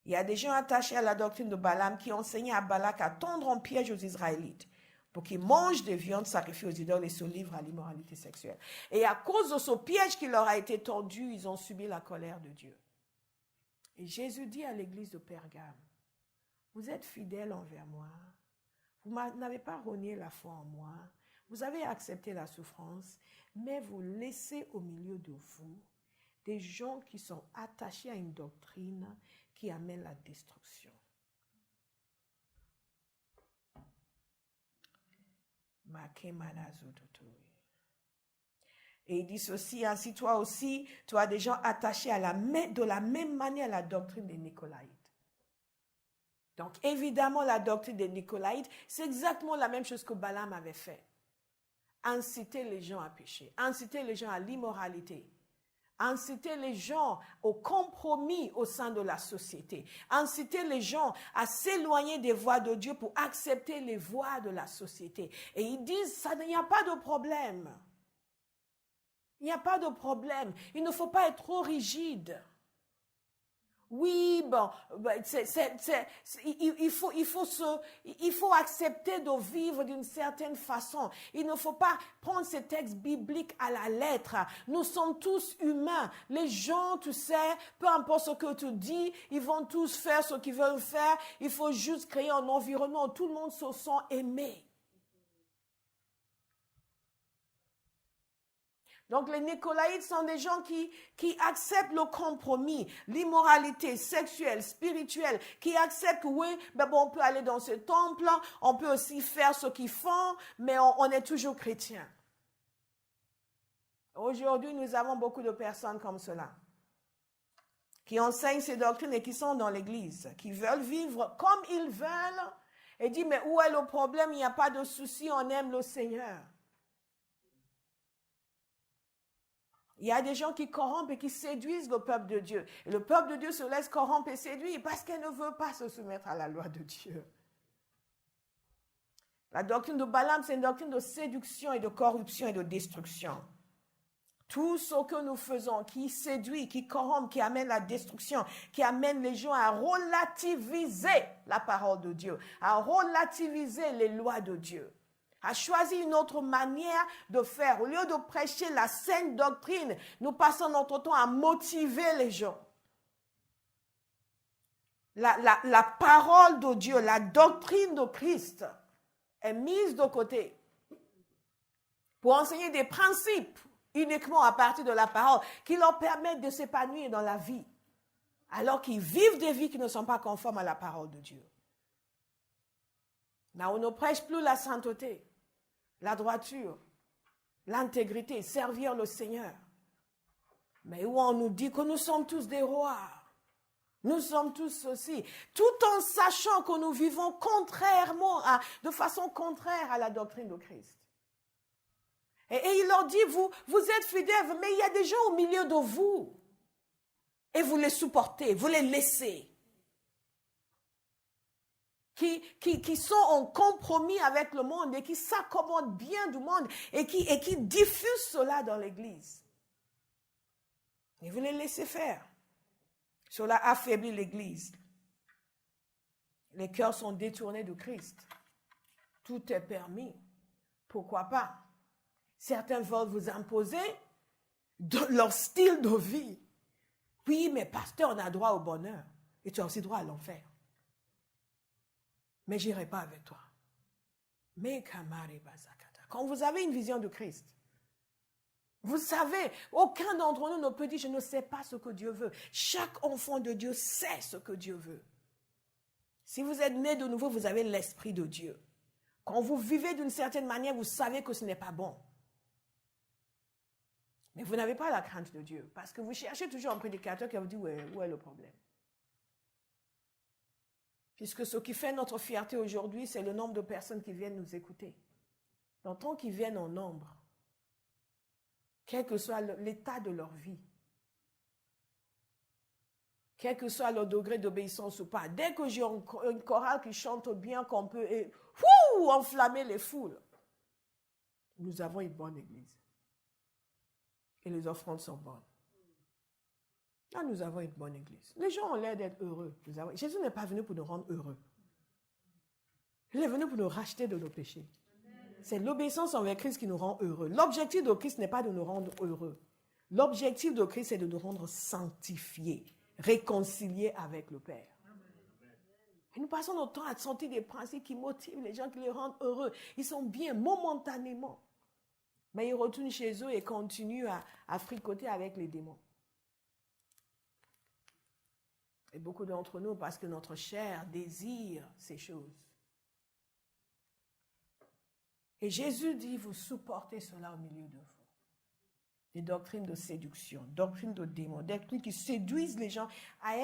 il y a des gens attachés à la doctrine de Balaam qui enseignaient à Balak à tendre en piège aux Israélites pour qu'ils mangent des viandes sacrifiées aux idoles et se livrent à l'immoralité sexuelle. Et à cause de ce piège qui leur a été tendu, ils ont subi la colère de Dieu. Et Jésus dit à l'église de Pergame, vous êtes fidèles envers moi, vous n'avez pas renié la foi en moi, vous avez accepté la souffrance, mais vous laissez au milieu de vous des gens qui sont attachés à une doctrine qui amène la destruction. Et il dit ceci, ainsi toi aussi, tu as des gens attachés de la même manière à la doctrine des Nicolaïtes. Donc évidemment, la doctrine des Nicolaïtes, c'est exactement la même chose que Balaam avait fait. Inciter les gens à pécher, inciter les gens à l'immoralité, inciter les gens au compromis au sein de la société, inciter les gens à s'éloigner des voies de Dieu pour accepter les voies de la société. Et ils disent, il n'y a pas de problème. Il n'y a pas de problème. Il ne faut pas être trop rigide. Oui, bon, il faut accepter de vivre d'une certaine façon. Il ne faut pas prendre ces textes bibliques à la lettre. Nous sommes tous humains. Les gens, tu sais, peu importe ce que tu dis, ils vont tous faire ce qu'ils veulent faire. Il faut juste créer un environnement où tout le monde se sent aimé. Donc les Nicolaïtes sont des gens qui acceptent le compromis, l'immoralité sexuelle, spirituelle, qui acceptent que oui, on peut aller dans ce temple, on peut aussi faire ce qu'ils font, mais on est toujours chrétien. Aujourd'hui, nous avons beaucoup de personnes comme cela, qui enseignent ces doctrines et qui sont dans l'église, qui veulent vivre comme ils veulent et disent, mais où est le problème? Il n'y a pas de souci, on aime le Seigneur. Il y a des gens qui corrompent et qui séduisent le peuple de Dieu. Et le peuple de Dieu se laisse corrompre et séduire parce qu'elle ne veut pas se soumettre à la loi de Dieu. La doctrine de Balaam, c'est une doctrine de séduction et de corruption et de destruction. Tout ce que nous faisons qui séduit, qui corrompt, qui amène la destruction, qui amène les gens à relativiser la parole de Dieu, à relativiser les lois de Dieu, a choisi une autre manière de faire. Au lieu de prêcher la saine doctrine, nous passons notre temps à motiver les gens. La parole de Dieu, la doctrine de Christ est mise de côté pour enseigner des principes uniquement à partir de la parole qui leur permettent de s'épanouir dans la vie, alors qu'ils vivent des vies qui ne sont pas conformes à la parole de Dieu. Là, on ne prêche plus la sainteté, la droiture, l'intégrité, servir le Seigneur. Mais où on nous dit que nous sommes tous des rois. Nous sommes tous ceci. Tout en sachant que nous vivons de façon contraire à la doctrine de Christ. Et il leur dit, vous êtes fidèles, mais il y a des gens au milieu de vous. Et vous les supportez, vous les laissez. Qui sont en compromis avec le monde et qui s'accommodent bien du monde et qui diffusent cela dans l'Église. Et vous les laissez faire. Cela affaiblit l'Église. Les cœurs sont détournés de Christ. Tout est permis. Pourquoi pas? Certains veulent vous imposer leur style de vie. Oui, mais pasteur, on a droit au bonheur. Et tu as aussi droit à l'enfer. Mais je n'irai pas avec toi. Quand vous avez une vision de Christ, vous savez, aucun d'entre nous ne peut dire, je ne sais pas ce que Dieu veut. Chaque enfant de Dieu sait ce que Dieu veut. Si vous êtes né de nouveau, vous avez l'Esprit de Dieu. Quand vous vivez d'une certaine manière, vous savez que ce n'est pas bon. Mais vous n'avez pas la crainte de Dieu parce que vous cherchez toujours un prédicateur qui va vous dire où est le problème. Puisque ce qui fait notre fierté aujourd'hui, c'est le nombre de personnes qui viennent nous écouter. Donc, tant qu'ils viennent en nombre, quel que soit l'état de leur vie, quel que soit leur degré d'obéissance ou pas, dès que j'ai une chorale qui chante bien, qu'on peut enflammer les foules, nous avons une bonne église. Et les offrandes sont bonnes. Là, nous avons une bonne église. Les gens ont l'air d'être heureux. Jésus n'est pas venu pour nous rendre heureux. Il est venu pour nous racheter de nos péchés. C'est l'obéissance envers Christ qui nous rend heureux. L'objectif de Christ n'est pas de nous rendre heureux. L'objectif de Christ, c'est de nous rendre sanctifiés, réconciliés avec le Père. Et nous passons notre temps à sentir des principes qui motivent les gens, qui les rendent heureux. Ils sont bien momentanément. Mais ils retournent chez eux et continuent à fricoter avec les démons. Et beaucoup d'entre nous, parce que notre chair désire ces choses. Et Jésus dit, vous supportez cela au milieu de vous. Des doctrines de séduction, doctrines de démons, des doctrines qui séduisent les gens à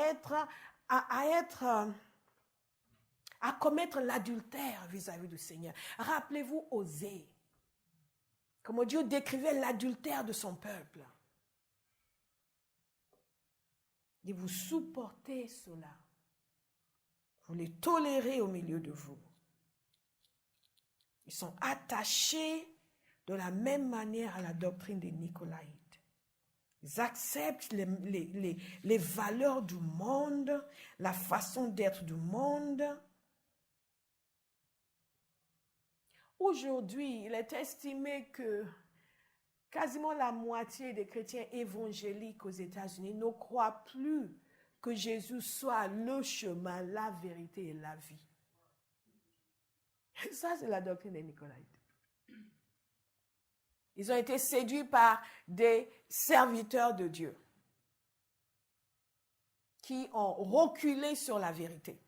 commettre l'adultère vis-à-vis du Seigneur. Rappelez-vous Osée, comment Dieu décrivait l'adultère de son peuple. Et vous supportez cela. Vous les tolérez au milieu de vous. Ils sont attachés de la même manière à la doctrine des Nicolaïtes. Ils acceptent les valeurs du monde, la façon d'être du monde. Aujourd'hui, il est estimé que quasiment la moitié des chrétiens évangéliques aux États-Unis ne croient plus que Jésus soit le chemin, la vérité et la vie. Et ça, c'est la doctrine des Nicolaïtes. Ils ont été séduits par des serviteurs de Dieu qui ont reculé sur la vérité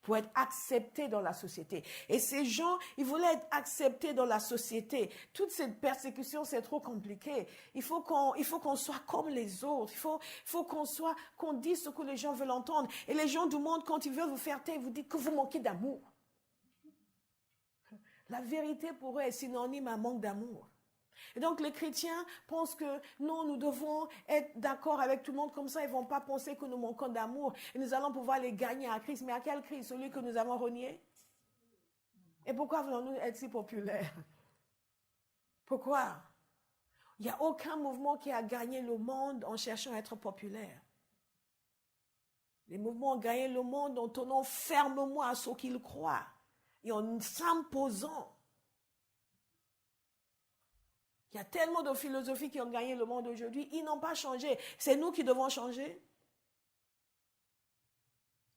pour être acceptés dans la société. Et ces gens, ils voulaient être acceptés dans la société. Toute cette persécution, c'est trop compliqué. Il faut qu'on soit comme les autres. Il faut qu'on dise ce que les gens veulent entendre. Et les gens du monde, quand ils veulent vous faire taire, ils vous disent que vous manquez d'amour. La vérité pour eux est synonyme à manque d'amour. Et donc les chrétiens pensent que non, nous devons être d'accord avec tout le monde, comme ça ils ne vont pas penser que nous manquons d'amour et nous allons pouvoir les gagner à Christ. Mais à quel Christ? Celui que nous avons renié? Et pourquoi voulons-nous être si populaires? Pourquoi? Il n'y a aucun mouvement qui a gagné le monde en cherchant à être populaire. Les mouvements ont gagné le monde en tenant fermement à ce qu'ils croient et en s'imposant. Il y a tellement de philosophies qui ont gagné le monde aujourd'hui, ils n'ont pas changé. C'est nous qui devons changer.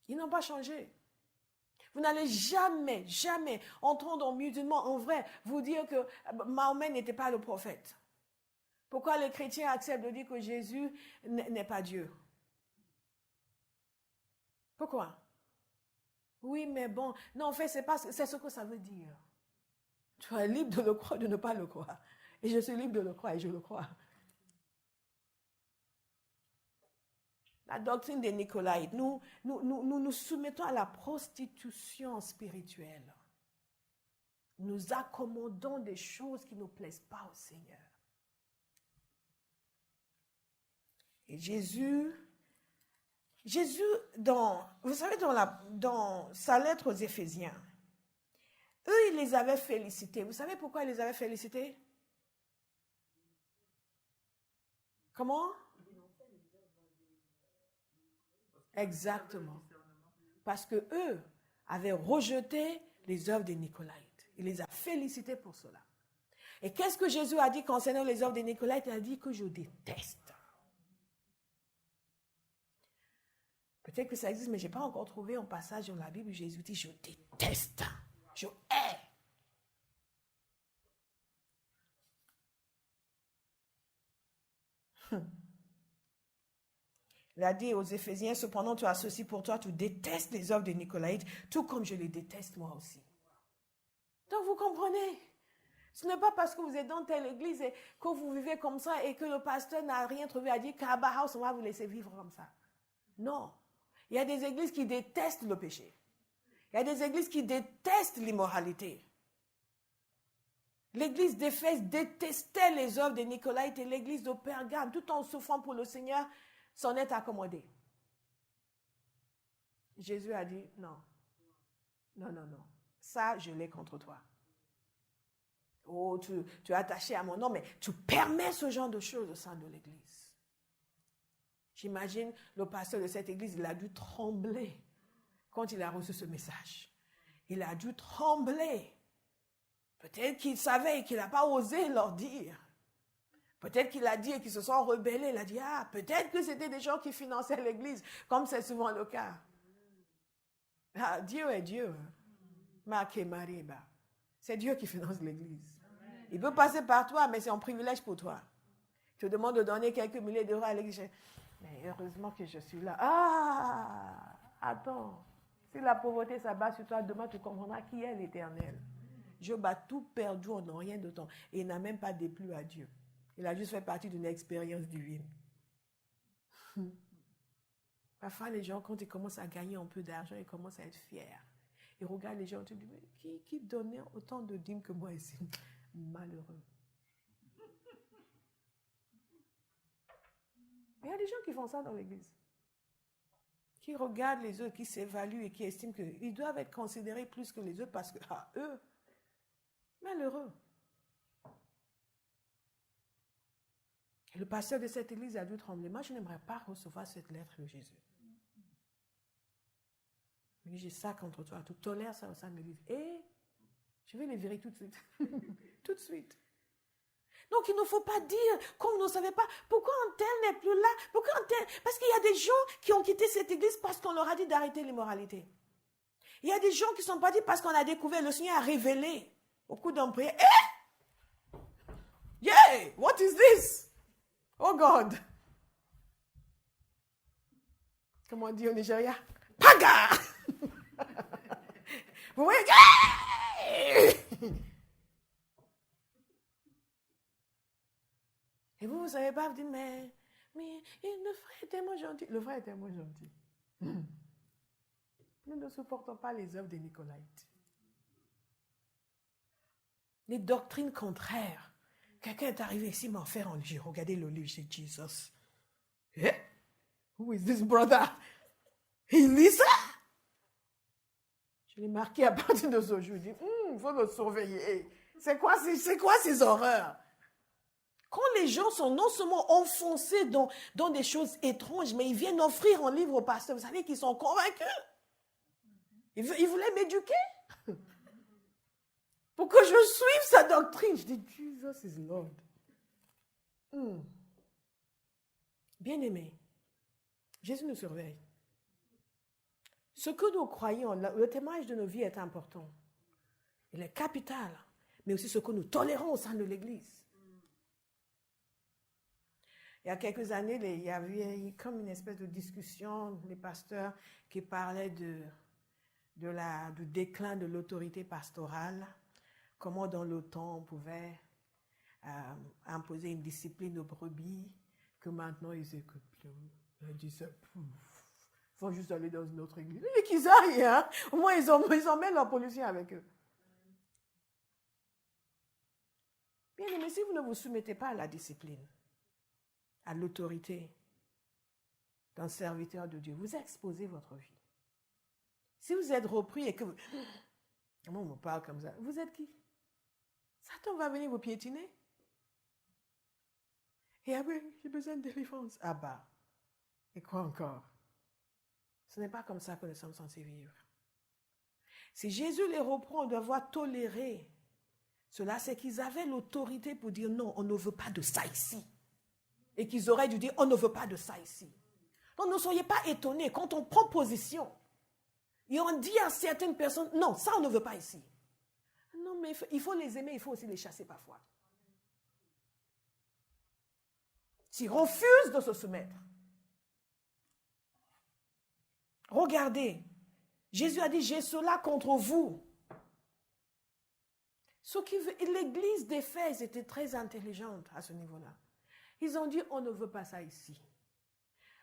Ils n'ont pas changé. Vous n'allez jamais, jamais entendre un musulman en vrai vous dire que Mahomet n'était pas le prophète. Pourquoi les chrétiens acceptent de dire que Jésus n'est pas Dieu? Pourquoi? Oui, mais bon, non, en fait, c'est ce que ça veut dire. Tu es libre de le croire, de ne pas le croire. Et je suis libre de le croire et je le crois. La doctrine des Nicolaïtes, nous soumettons à la prostitution spirituelle. Nous accommodons des choses qui ne plaisent pas au Seigneur. Et Jésus, vous savez, dans sa lettre aux Éphésiens, eux, il les avait félicités. Vous savez pourquoi il les avait félicités? Comment? Exactement. Parce que eux avaient rejeté les œuvres des Nicolaïtes. Il les a félicités pour cela. Et qu'est-ce que Jésus a dit concernant les œuvres des Nicolaïtes? Il a dit que je déteste. Peut-être que ça existe, mais je n'ai pas encore trouvé un passage dans la Bible où Jésus dit je déteste, je hais. Il a dit aux Éphésiens, cependant tu as ceci pour toi, tu détestes les œuvres des Nicolaïtes, tout comme je les déteste moi aussi. Donc vous comprenez, ce n'est pas parce que vous êtes dans telle église et que vous vivez comme ça et que le pasteur n'a rien trouvé à dire qu'à House, on va vous laisser vivre comme ça. Non. Il y a des églises qui détestent le péché. Il y a des églises qui détestent l'immoralité. L'église d'Éphèse détestait les œuvres de Nicolaïtes et l'église de Pergame, tout en souffrant pour le Seigneur, s'en est accommodée. Jésus a dit, non, non, non, non, ça je l'ai contre toi. Oh, tu es attaché à mon nom, mais tu permets ce genre de choses au sein de l'église. J'imagine le pasteur de cette église, il a dû trembler quand il a reçu ce message. Il a dû trembler. Peut-être qu'il savait et qu'il n'a pas osé leur dire. Peut-être qu'il a dit et qu'ils se sont rebellés. Il a dit, peut-être que c'était des gens qui finançaient l'église, comme c'est souvent le cas. Dieu est Dieu. C'est Dieu qui finance l'église. Il peut passer par toi, mais c'est un privilège pour toi. Je te demande de donner quelques milliers d'euros à l'église. Mais heureusement que je suis là. Attends. Si la pauvreté s'abat sur toi, demain tu comprendras qui est l'Éternel. Job a tout perdu en rien de temps. Et il n'a même pas déplu à Dieu. Il a juste fait partie d'une expérience divine. Parfois, les gens, quand ils commencent à gagner un peu d'argent, ils commencent à être fiers. Ils regardent les gens et ils disent, mais qui donnait autant de dîmes que moi ici? Malheureux. Il y a des gens qui font ça dans l'église. Qui regardent les autres, qui s'évaluent et qui estiment qu'ils doivent être considérés plus que les autres parce que, eux, malheureux. Et le pasteur de cette église a dû trembler. Moi, je n'aimerais pas recevoir cette lettre de Jésus. Mais j'ai ça contre toi. Tu tolères ça au sein de l'église. Et je vais les virer tout de suite. Tout de suite. Donc, il ne faut pas dire qu'on ne savait pas pourquoi un tel n'est plus là. Pourquoi un tel... Parce qu'il y a des gens qui ont quitté cette église parce qu'on leur a dit d'arrêter l'immoralité. Il y a des gens qui ne sont pas dit parce qu'on a découvert, le Seigneur a révélé au coup d'un prière. Yeah, what is this? Oh God. Comment on dit au Nigeria? Paga! Vous voyez? Et vous ne savez pas, vous dites, mais le frère est tellement gentil. Le frère est tellement gentil. Nous ne supportons pas les œuvres des Nicolaïtes. Les doctrines contraires. Quelqu'un est arrivé ici m'en faire en j'ai regardé le livre, j'ai dit, Jesus. Eh? Who is this brother? Il lit ça? Je l'ai marqué à partir de ce jour. Je dis, il faut le surveiller. C'est quoi ces horreurs? Quand les gens sont non seulement enfoncés dans des choses étranges, mais ils viennent offrir un livre au pasteur, vous savez qu'ils sont convaincus. Ils voulaient m'éduquer. Pour que je suive sa doctrine. Je dis, Jesus is Lord. Bien-aimé, Jésus nous surveille. Ce que nous croyons, le témoignage de nos vies est important. Il est capital, mais aussi ce que nous tolérons au sein de l'Église. Il y a quelques années, il y avait comme une espèce de discussion, les pasteurs qui parlaient du déclin de l'autorité pastorale, comment dans le temps on pouvait imposer une discipline aux brebis, que maintenant ils écoutent plus. Ils disent, il faut juste aller dans une autre église. Et qu'ils aillent, hein? Au moins ils emmènent leur pollution avec eux. Bien aimé, si vous ne vous soumettez pas à la discipline, à l'autorité d'un serviteur de Dieu, vous exposez votre vie. Si vous êtes repris et que vous... Comment on me parle comme ça? Vous êtes qui? Satan va venir vous piétiner. Et après, j'ai besoin de délivrance. Ah bah, et quoi encore? Ce n'est pas comme ça que nous sommes censés vivre. Si Jésus les reprend de devoir tolérer cela, c'est qu'ils avaient l'autorité pour dire non, on ne veut pas de ça ici. Et qu'ils auraient dû dire, on ne veut pas de ça ici. Donc ne soyez pas étonnés quand on prend position et on dit à certaines personnes, non, ça on ne veut pas ici. Non, mais il faut les aimer, il faut aussi les chasser parfois. S'ils refusent de se soumettre. Regardez, Jésus a dit, j'ai cela contre vous. L'église d'Éphèse était très intelligente à ce niveau-là. Ils ont dit, on ne veut pas ça ici.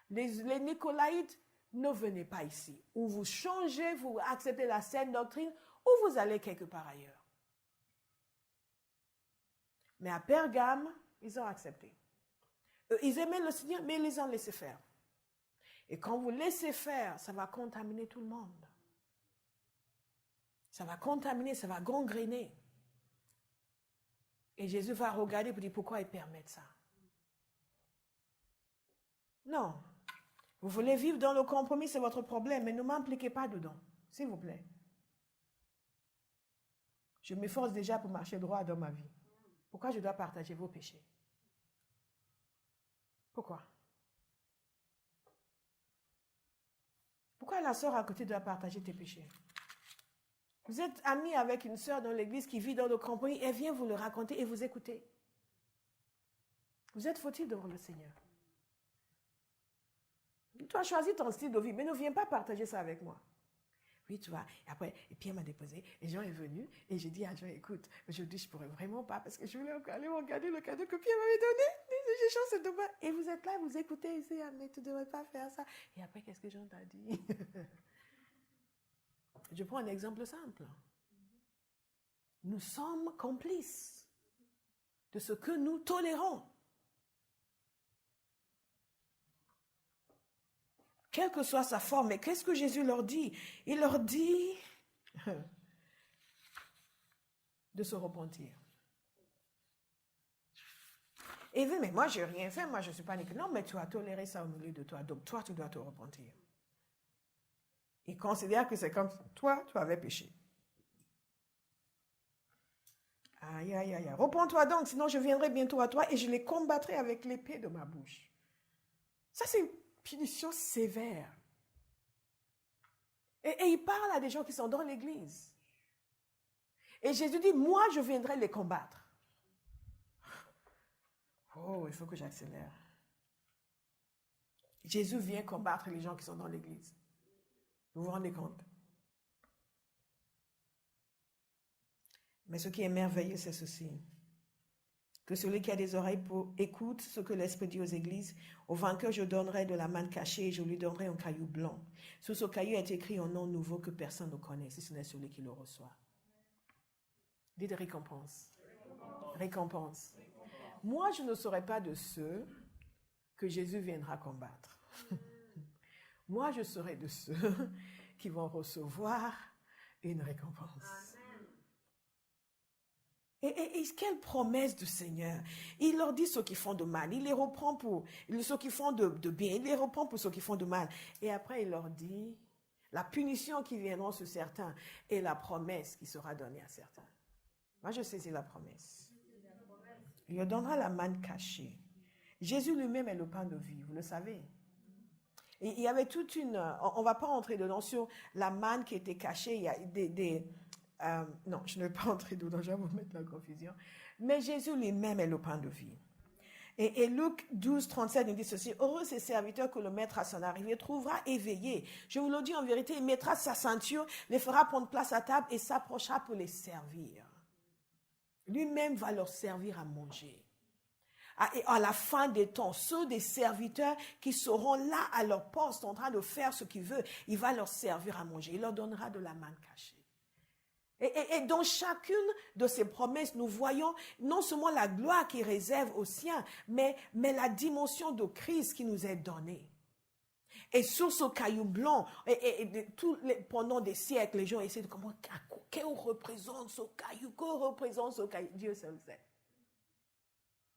Les Nicolaïtes, ne venez pas ici. Ou vous changez, vous acceptez la saine doctrine, ou vous allez quelque part ailleurs. Mais à Pergame, ils ont accepté. Ils aimaient le Seigneur, mais ils les ont laissés faire. Et quand vous laissez faire, ça va contaminer tout le monde. Ça va contaminer, ça va gangréner. Et Jésus va regarder pour dire pourquoi ils permettent ça. Non. Vous voulez vivre dans le compromis, c'est votre problème, mais ne m'impliquez pas dedans, s'il vous plaît. Je m'efforce déjà pour marcher droit dans ma vie. Pourquoi je dois partager vos péchés? Pourquoi? Pourquoi la sœur à côté doit partager tes péchés? Vous êtes ami avec une sœur dans l'église qui vit dans le compromis, elle vient vous le raconter et vous écoutez. Vous êtes fautif devant le Seigneur. Tu as choisi ton style de vie, mais ne viens pas partager ça avec moi. Oui, tu vois. Et après, et Pierre m'a déposé, et Jean est venu, et j'ai dit à Jean, écoute, aujourd'hui, je ne pourrais vraiment pas, parce que je voulais aller regarder le cadeau que Pierre m'avait donné. J'ai changé de bain. Et vous êtes là, vous écoutez, ici, mais tu ne devrais pas faire ça. Et après, qu'est-ce que Jean t'a dit? Je prends un exemple simple. Nous sommes complices de ce que nous tolérons. Quelle que soit sa forme. Mais qu'est-ce que Jésus leur dit? Il leur dit de se repentir. Et il dit, mais moi, je n'ai rien fait, moi, je ne suis pas non, mais tu as toléré ça au milieu de toi, donc toi, tu dois te repentir. Il considère que c'est comme toi, tu avais péché. Aïe, aïe, aïe, repens-toi donc, sinon je viendrai bientôt à toi et je les combattrai avec l'épée de ma bouche. Ça, c'est une punition sévère. Et il parle à des gens qui sont dans l'église. Et Jésus dit, moi, je viendrai les combattre. Oh, il faut que j'accélère. Jésus vient combattre les gens qui sont dans l'église. Vous vous rendez compte? Mais ce qui est merveilleux, c'est ceci. Que celui qui a des oreilles écoute ce que l'Esprit dit aux églises. Au vainqueur, je donnerai de la manne cachée et je lui donnerai un caillou blanc. Sur ce caillou est écrit un nom nouveau que personne ne connaît, si ce n'est celui qui le reçoit. Dites récompense. Récompense. Moi, je ne serai pas de ceux que Jésus viendra combattre. Moi, je serai de ceux qui vont recevoir une récompense. Et quelle promesse du Seigneur. Il leur dit ceux qui font de mal. Il les reprend pour ceux qui font de bien. Il les reprend pour ceux qui font de mal. Et après, il leur dit la punition qui viendra sur certains et la promesse qui sera donnée à certains. Moi, je saisis la promesse. Il leur donnera la manne cachée. Jésus lui-même est le pain de vie, vous le savez. Et il y avait toute une... On ne va pas entrer dedans sur la manne qui était cachée. Il y a non, je ne vais pas entrer dedans, je vais vous mettre la confusion. Mais Jésus lui-même est le pain de vie. Et Luc 12, 37 nous dit ceci. Heureux ces serviteurs que le maître à son arrivée trouvera éveillés. Je vous le dis en vérité, il mettra sa ceinture, les fera prendre place à table et s'approchera pour les servir. Lui-même va leur servir à manger. Et à la fin des temps, ceux des serviteurs qui seront là à leur poste en train de faire ce qu'ils veulent, il va leur servir à manger. Il leur donnera de la manne cachée. Et dans chacune de ces promesses, nous voyons non seulement la gloire qu'il réserve aux siens, mais la dimension de Christ qui nous est donnée. Et sur ce caillou blanc, pendant des siècles, les gens essaient de comprendre que représente ce caillou, que représente ce caillou. Dieu seul sait.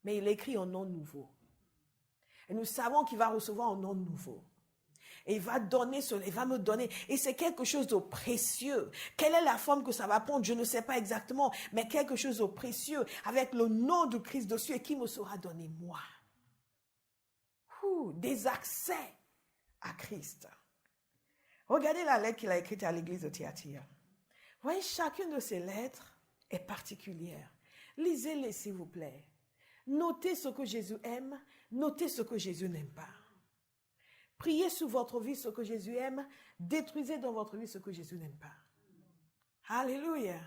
Mais il écrit un nom nouveau. Et nous savons qu'il va recevoir un nom nouveau. Et il va me donner. Et c'est quelque chose de précieux. Quelle est la forme que ça va prendre? Je ne sais pas exactement. Mais quelque chose de précieux avec le nom de Christ dessus et qui me sera donné moi. Des accès à Christ. Regardez la lettre qu'il a écrite à l'église de Thyatire. Vous voyez, chacune de ces lettres est particulière. Lisez-les, s'il vous plaît. Notez ce que Jésus aime, notez ce que Jésus n'aime pas. Priez sur votre vie ce que Jésus aime, détruisez dans votre vie ce que Jésus n'aime pas. Alléluia.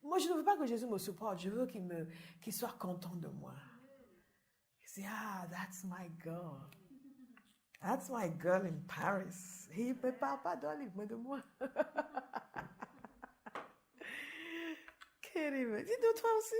Moi, je ne veux pas que Jésus me supporte. Je veux qu'il soit content de moi. Il dit, that's my girl. That's my girl in Paris. Il ne me parle pas d'un livre, mais de moi. Dis-le toi aussi.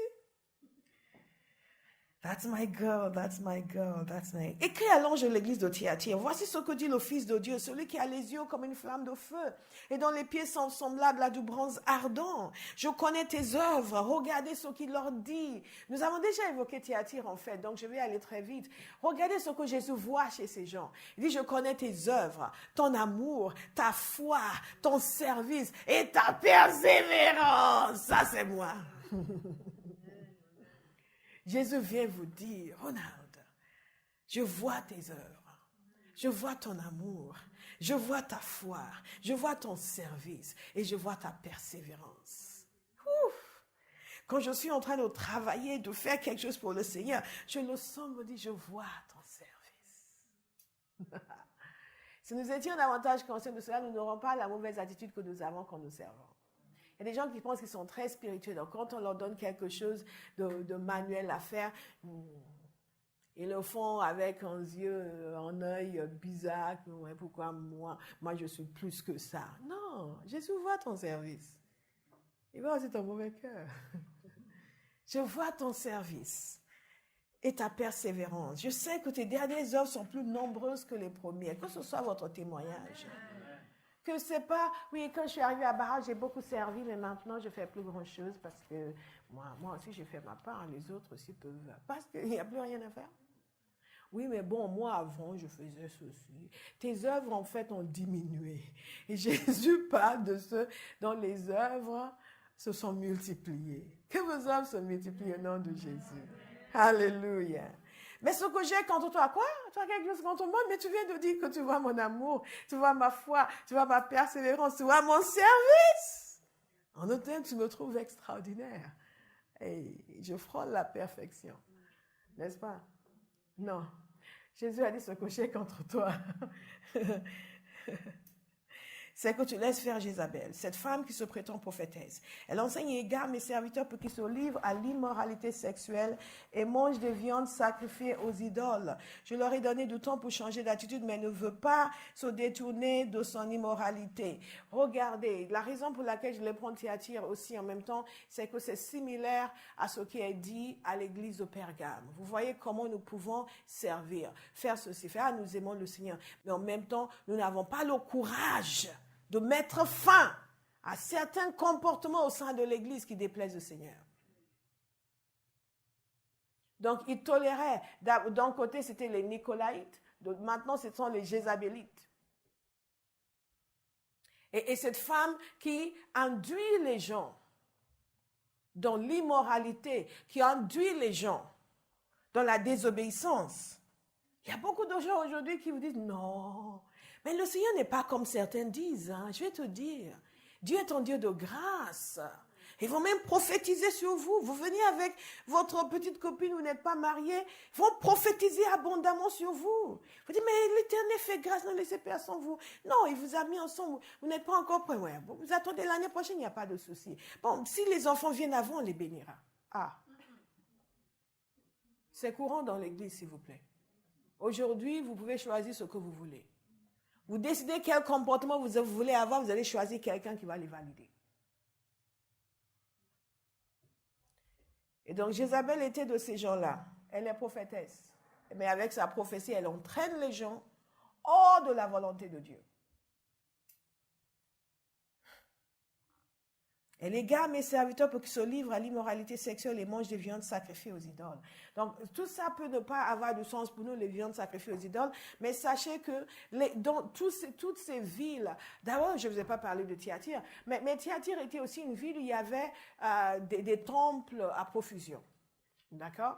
That's my girl, that's my girl, that's my... Écrit à l'ange de l'église de Thyatire, voici ce que dit le Fils de Dieu, celui qui a les yeux comme une flamme de feu et dont les pieds sont semblables à du bronze ardent. Je connais tes œuvres, regardez ce qu'il leur dit. Nous avons déjà évoqué Thyatire en fait, donc je vais aller très vite. Regardez ce que Jésus voit chez ces gens. Il dit, je connais tes œuvres, ton amour, ta foi, ton service et ta persévérance. Ça c'est moi. Jésus vient vous dire, Ronald, je vois tes œuvres, je vois ton amour, je vois ta foi, je vois ton service et je vois ta persévérance. Ouf. Quand je suis en train de travailler, de faire quelque chose pour le Seigneur, je le sens, me dit, je vois ton service. Si nous étions davantage conscients de cela, nous n'aurons pas la mauvaise attitude que nous avons quand nous servons. Il y a des gens qui pensent qu'ils sont très spirituels. Donc, quand on leur donne quelque chose de manuel à faire, ils le font avec un œil bizarre. Ouais, pourquoi moi, je suis plus que ça? Non, Jésus voit ton service. Il voit aussi ton mauvais cœur. Je vois ton service et ta persévérance. Je sais que tes dernières œuvres sont plus nombreuses que les premières. Que ce soit votre témoignage. Que c'est pas, oui, quand je suis arrivée à Barra, j'ai beaucoup servi, mais maintenant, je fais plus grand-chose parce que moi aussi, j'ai fait ma part. Les autres aussi peuvent, parce qu'il n'y a plus rien à faire. Oui, mais bon, moi, avant, je faisais ceci. Tes œuvres, en fait, ont diminué. Et Jésus parle de ceux dont les œuvres se sont multipliées. Que vos œuvres se multiplient au nom de Jésus. Alléluia. Mais ce que j'ai contre toi, quoi? Tu as quelque chose contre moi, mais tu viens de dire que tu vois mon amour, tu vois ma foi, tu vois ma persévérance, tu vois mon service. En autre temps, tu me trouves extraordinaire. Et je frôle la perfection. N'est-ce pas? Non. Jésus a dit ce que j'ai contre toi. C'est que tu laisses faire Jézabel, cette femme qui se prétend prophétesse. Elle enseigne et égare mes serviteurs pour qu'ils se livrent à l'immoralité sexuelle et mangent des viandes sacrifiées aux idoles. Je leur ai donné du temps pour changer d'attitude, mais elle ne veut pas se détourner de son immoralité. Regardez, la raison pour laquelle je les prends Thyatire aussi en même temps, c'est que c'est similaire à ce qui est dit à l'église de Pergame. Vous voyez comment nous pouvons servir, faire ceci, faire, nous aimons le Seigneur, mais en même temps, nous n'avons pas le courage de mettre fin à certains comportements au sein de l'Église qui déplaisent au Seigneur. Donc, ils toléraient. D'un côté, c'était les Nicolaïtes. Maintenant, ce sont les Jézabélites. Et cette femme qui induit les gens dans l'immoralité, qui induit les gens dans la désobéissance. Il y a beaucoup de gens aujourd'hui qui vous disent non. Mais le Seigneur n'est pas comme certains disent. Hein. Je vais te dire, Dieu est un Dieu de grâce. Ils vont même prophétiser sur vous. Vous venez avec votre petite copine, vous n'êtes pas mariés, ils vont prophétiser abondamment sur vous. Vous dites, mais l'Éternel fait grâce, ne laissez personne vous. Non, il vous a mis ensemble, vous n'êtes pas encore prêts. Ouais, bon, vous attendez l'année prochaine, il n'y a pas de souci. Bon, si les enfants viennent avant, on les bénira. Ah. C'est courant dans l'église, s'il vous plaît. Aujourd'hui, vous pouvez choisir ce que vous voulez. Vous décidez quel comportement vous voulez avoir, vous allez choisir quelqu'un qui va les valider. Et donc, Jézabel était de ces gens-là. Elle est prophétesse. Mais avec sa prophétie, elle entraîne les gens hors de la volonté de Dieu. Elle égare mes serviteurs pour qu'ils se livrent à l'immoralité sexuelle et mangent des viandes sacrifiées aux idoles. Donc, tout ça peut ne pas avoir de sens pour nous, les viandes sacrifiées aux idoles, mais sachez que dans toutes ces villes, d'abord, je ne vous ai pas parlé de Thyatire, mais Thyatire était aussi une ville où il y avait des temples à profusion. D'accord?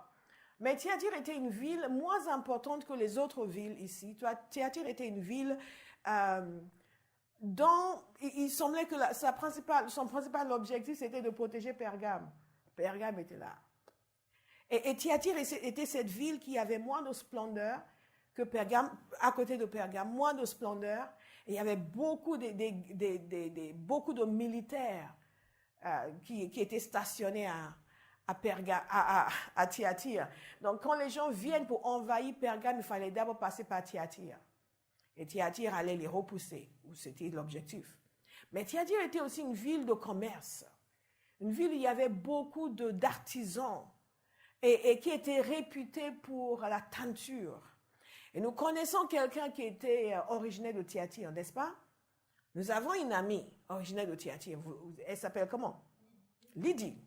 Mais Thyatire était une ville moins importante que les autres villes ici. Thyatire était une ville... dont il semblait que son principal objectif, c'était de protéger Pergame. Pergame était là. Et Thyatire était cette ville qui avait moins de splendeur que Pergame, à côté de Pergame, moins de splendeur. Et il y avait beaucoup de militaires qui était stationné à Thyatire. Donc, quand les gens viennent pour envahir Pergame, il fallait d'abord passer par Thyatire. Et Thyatire allait les repousser, ou c'était l'objectif. Mais Thyatire était aussi une ville de commerce, une ville où il y avait beaucoup d'artisans et qui était réputée pour la teinture. Et nous connaissons quelqu'un qui était originaire de Thyatire, n'est-ce pas? Nous avons une amie originaire de Thyatire. Elle s'appelle comment? Lydie.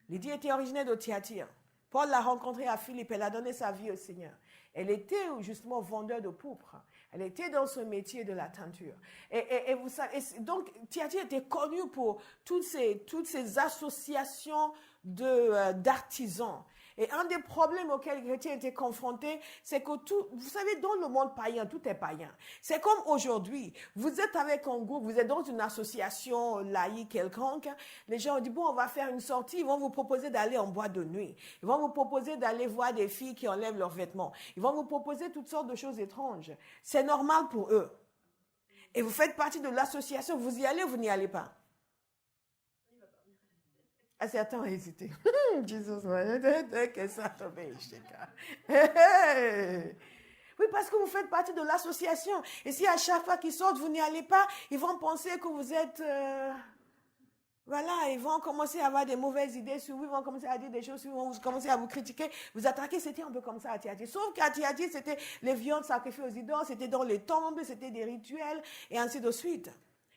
Lydie était originaire de Thyatire. Paul l'a rencontrée à Philippe, elle a donné sa vie au Seigneur. Elle était justement vendeur de pourpre. Elle était dans ce métier de la teinture. Et vous savez, donc Thyatire était connue pour toutes ces associations d'artisans. Et un des problèmes auxquels les chrétiens étaient confrontés, c'est que vous savez, dans le monde païen, tout est païen. C'est comme aujourd'hui, vous êtes avec un groupe, vous êtes dans une association laïque quelconque, les gens ont dit, bon, on va faire une sortie, ils vont vous proposer d'aller en boîte de nuit. Ils vont vous proposer d'aller voir des filles qui enlèvent leurs vêtements. Ils vont vous proposer toutes sortes de choses étranges. C'est normal pour eux. Et vous faites partie de l'association, vous y allez ou vous n'y allez pas? Ah, certains ont hésité. Jesus, que ça tombe. Oui, parce que vous faites partie de l'association. Et si à chaque fois qu'ils sortent, vous n'y allez pas, ils vont penser que vous êtes... Voilà, ils vont commencer à avoir des mauvaises idées sur vous, ils vont commencer à dire des choses, ils vont commencer à vous critiquer, vous attaquer. C'était un peu comme ça à Thyatire. Sauf qu'à Thyatire, c'était les viandes sacrifiées aux idoles, c'était dans les tombes, c'était des rituels, et ainsi de suite.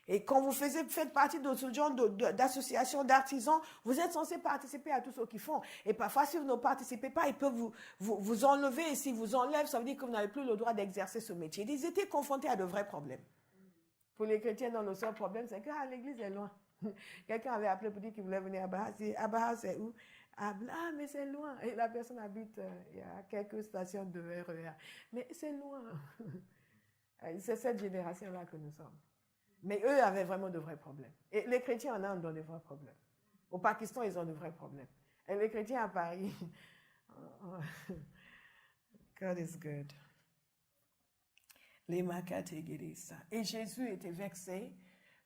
Et quand vous faites partie de ce genre d'association d'artisans, vous êtes censé participer à tout ce qu'ils font. Et parfois, si vous ne participez pas, ils peuvent vous enlever. Et s'ils vous enlèvent, ça veut dire que vous n'avez plus le droit d'exercer ce métier. Ils étaient confrontés à de vrais problèmes. Pour les chrétiens, le seul problème, c'est que l'église est loin. Quelqu'un avait appelé pour dire qu'il voulait venir à Abaha. Abaha, c'est où? Ah, mais c'est loin. Et la personne habite, il y a quelques stations de RER. Mais c'est loin. C'est cette génération-là que nous sommes. Mais eux avaient vraiment de vrais problèmes. Et les chrétiens en Inde ont de vrais problèmes. Au Pakistan, ils ont de vrais problèmes. Et les chrétiens à Paris, God is good. Et Jésus était vexé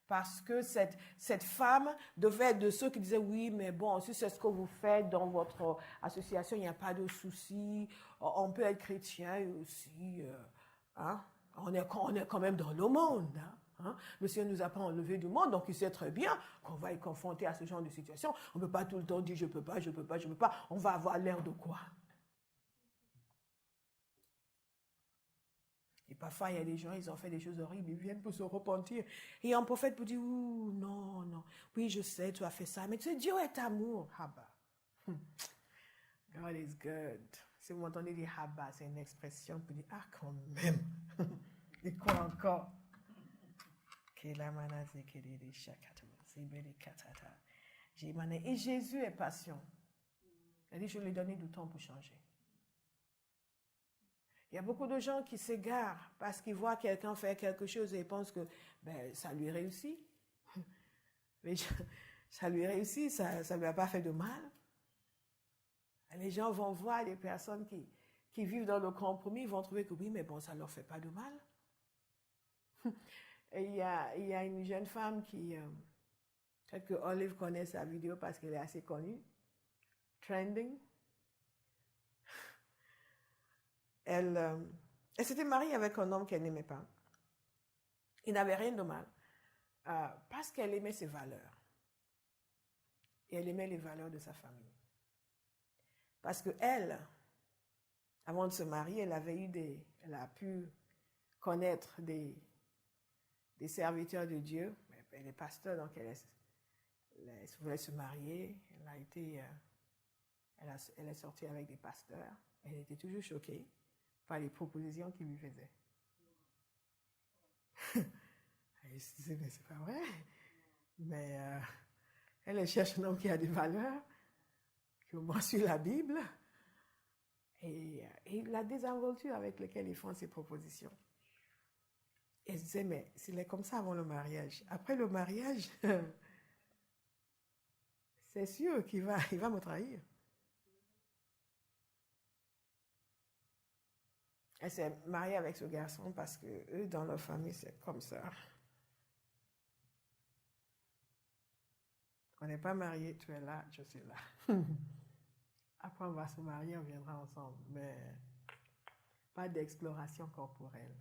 parce que cette femme devait être de ceux qui disaient, oui, mais bon, si c'est ce que vous faites dans votre association, il n'y a pas de souci, on peut être chrétien aussi. Hein? On est quand même dans le monde. Hein? Le Seigneur ne nous a pas enlevés du monde, donc il sait très bien qu'on va être confronté à ce genre de situation. On ne peut pas tout le temps dire, je ne peux pas, je ne peux pas, je ne peux pas. On va avoir l'air de quoi? Et parfois, il y a des gens, ils ont fait des choses horribles, ils viennent pour se repentir. Et un prophète peut dire, ouh, non, non, oui, je sais, tu as fait ça, mais tu sais, Dieu est amour. Haba. God is good. Si vous m'entendez dire haba, c'est une expression pour dire, ah, quand même. Et quoi encore? Et Jésus est patient. Il a dit, je lui ai donné du temps pour changer. Il y a beaucoup de gens qui s'égarent parce qu'ils voient quelqu'un faire quelque chose et ils pensent que ça lui réussit. Mais ça lui réussit, ça ne lui a pas fait de mal. Les gens vont voir des personnes qui vivent dans le compromis, ils vont trouver que oui, mais bon, ça ne leur fait pas de mal. Et il y a une jeune femme qui, peut-être que Olive connaît sa vidéo parce qu'elle est assez connue, Trending. Elle s'était mariée avec un homme qu'elle n'aimait pas. Il n'avait rien de mal. Parce qu'elle aimait ses valeurs. Et elle aimait les valeurs de sa famille. Parce qu'elle, avant de se marier, elle a pu connaître des serviteurs de Dieu. Elle est pasteur, donc elle voulait se marier. Elle est sortie avec des pasteurs. Elle était toujours choquée par les propositions qu'ils lui faisaient. Elle se disait, mais c'est pas vrai. Mais elle cherche un homme qui a des valeurs, qui au moins suit la Bible. Et la désinvolture avec laquelle ils font ces propositions. Et elle se disait, mais s'il est comme ça avant le mariage, après le mariage, c'est sûr qu'il va me trahir. Elle s'est mariée avec ce garçon parce que eux, dans leur famille, c'est comme ça. On n'est pas mariés, tu es là, je suis là. Après, on va se marier, on viendra ensemble. Mais pas d'exploration corporelle.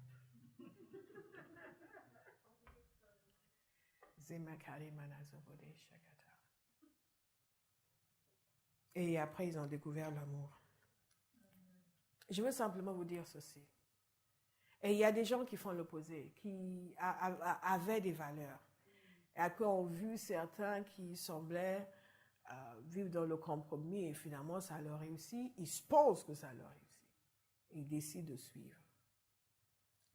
Et après, ils ont découvert l'amour. Je veux simplement vous dire ceci. Et il y a des gens qui font l'opposé, qui avaient des valeurs. Et après, on a vu certains qui semblaient vivre dans le compromis et finalement, ça leur réussit. Ils pensent que ça leur réussit. Ils décident de suivre.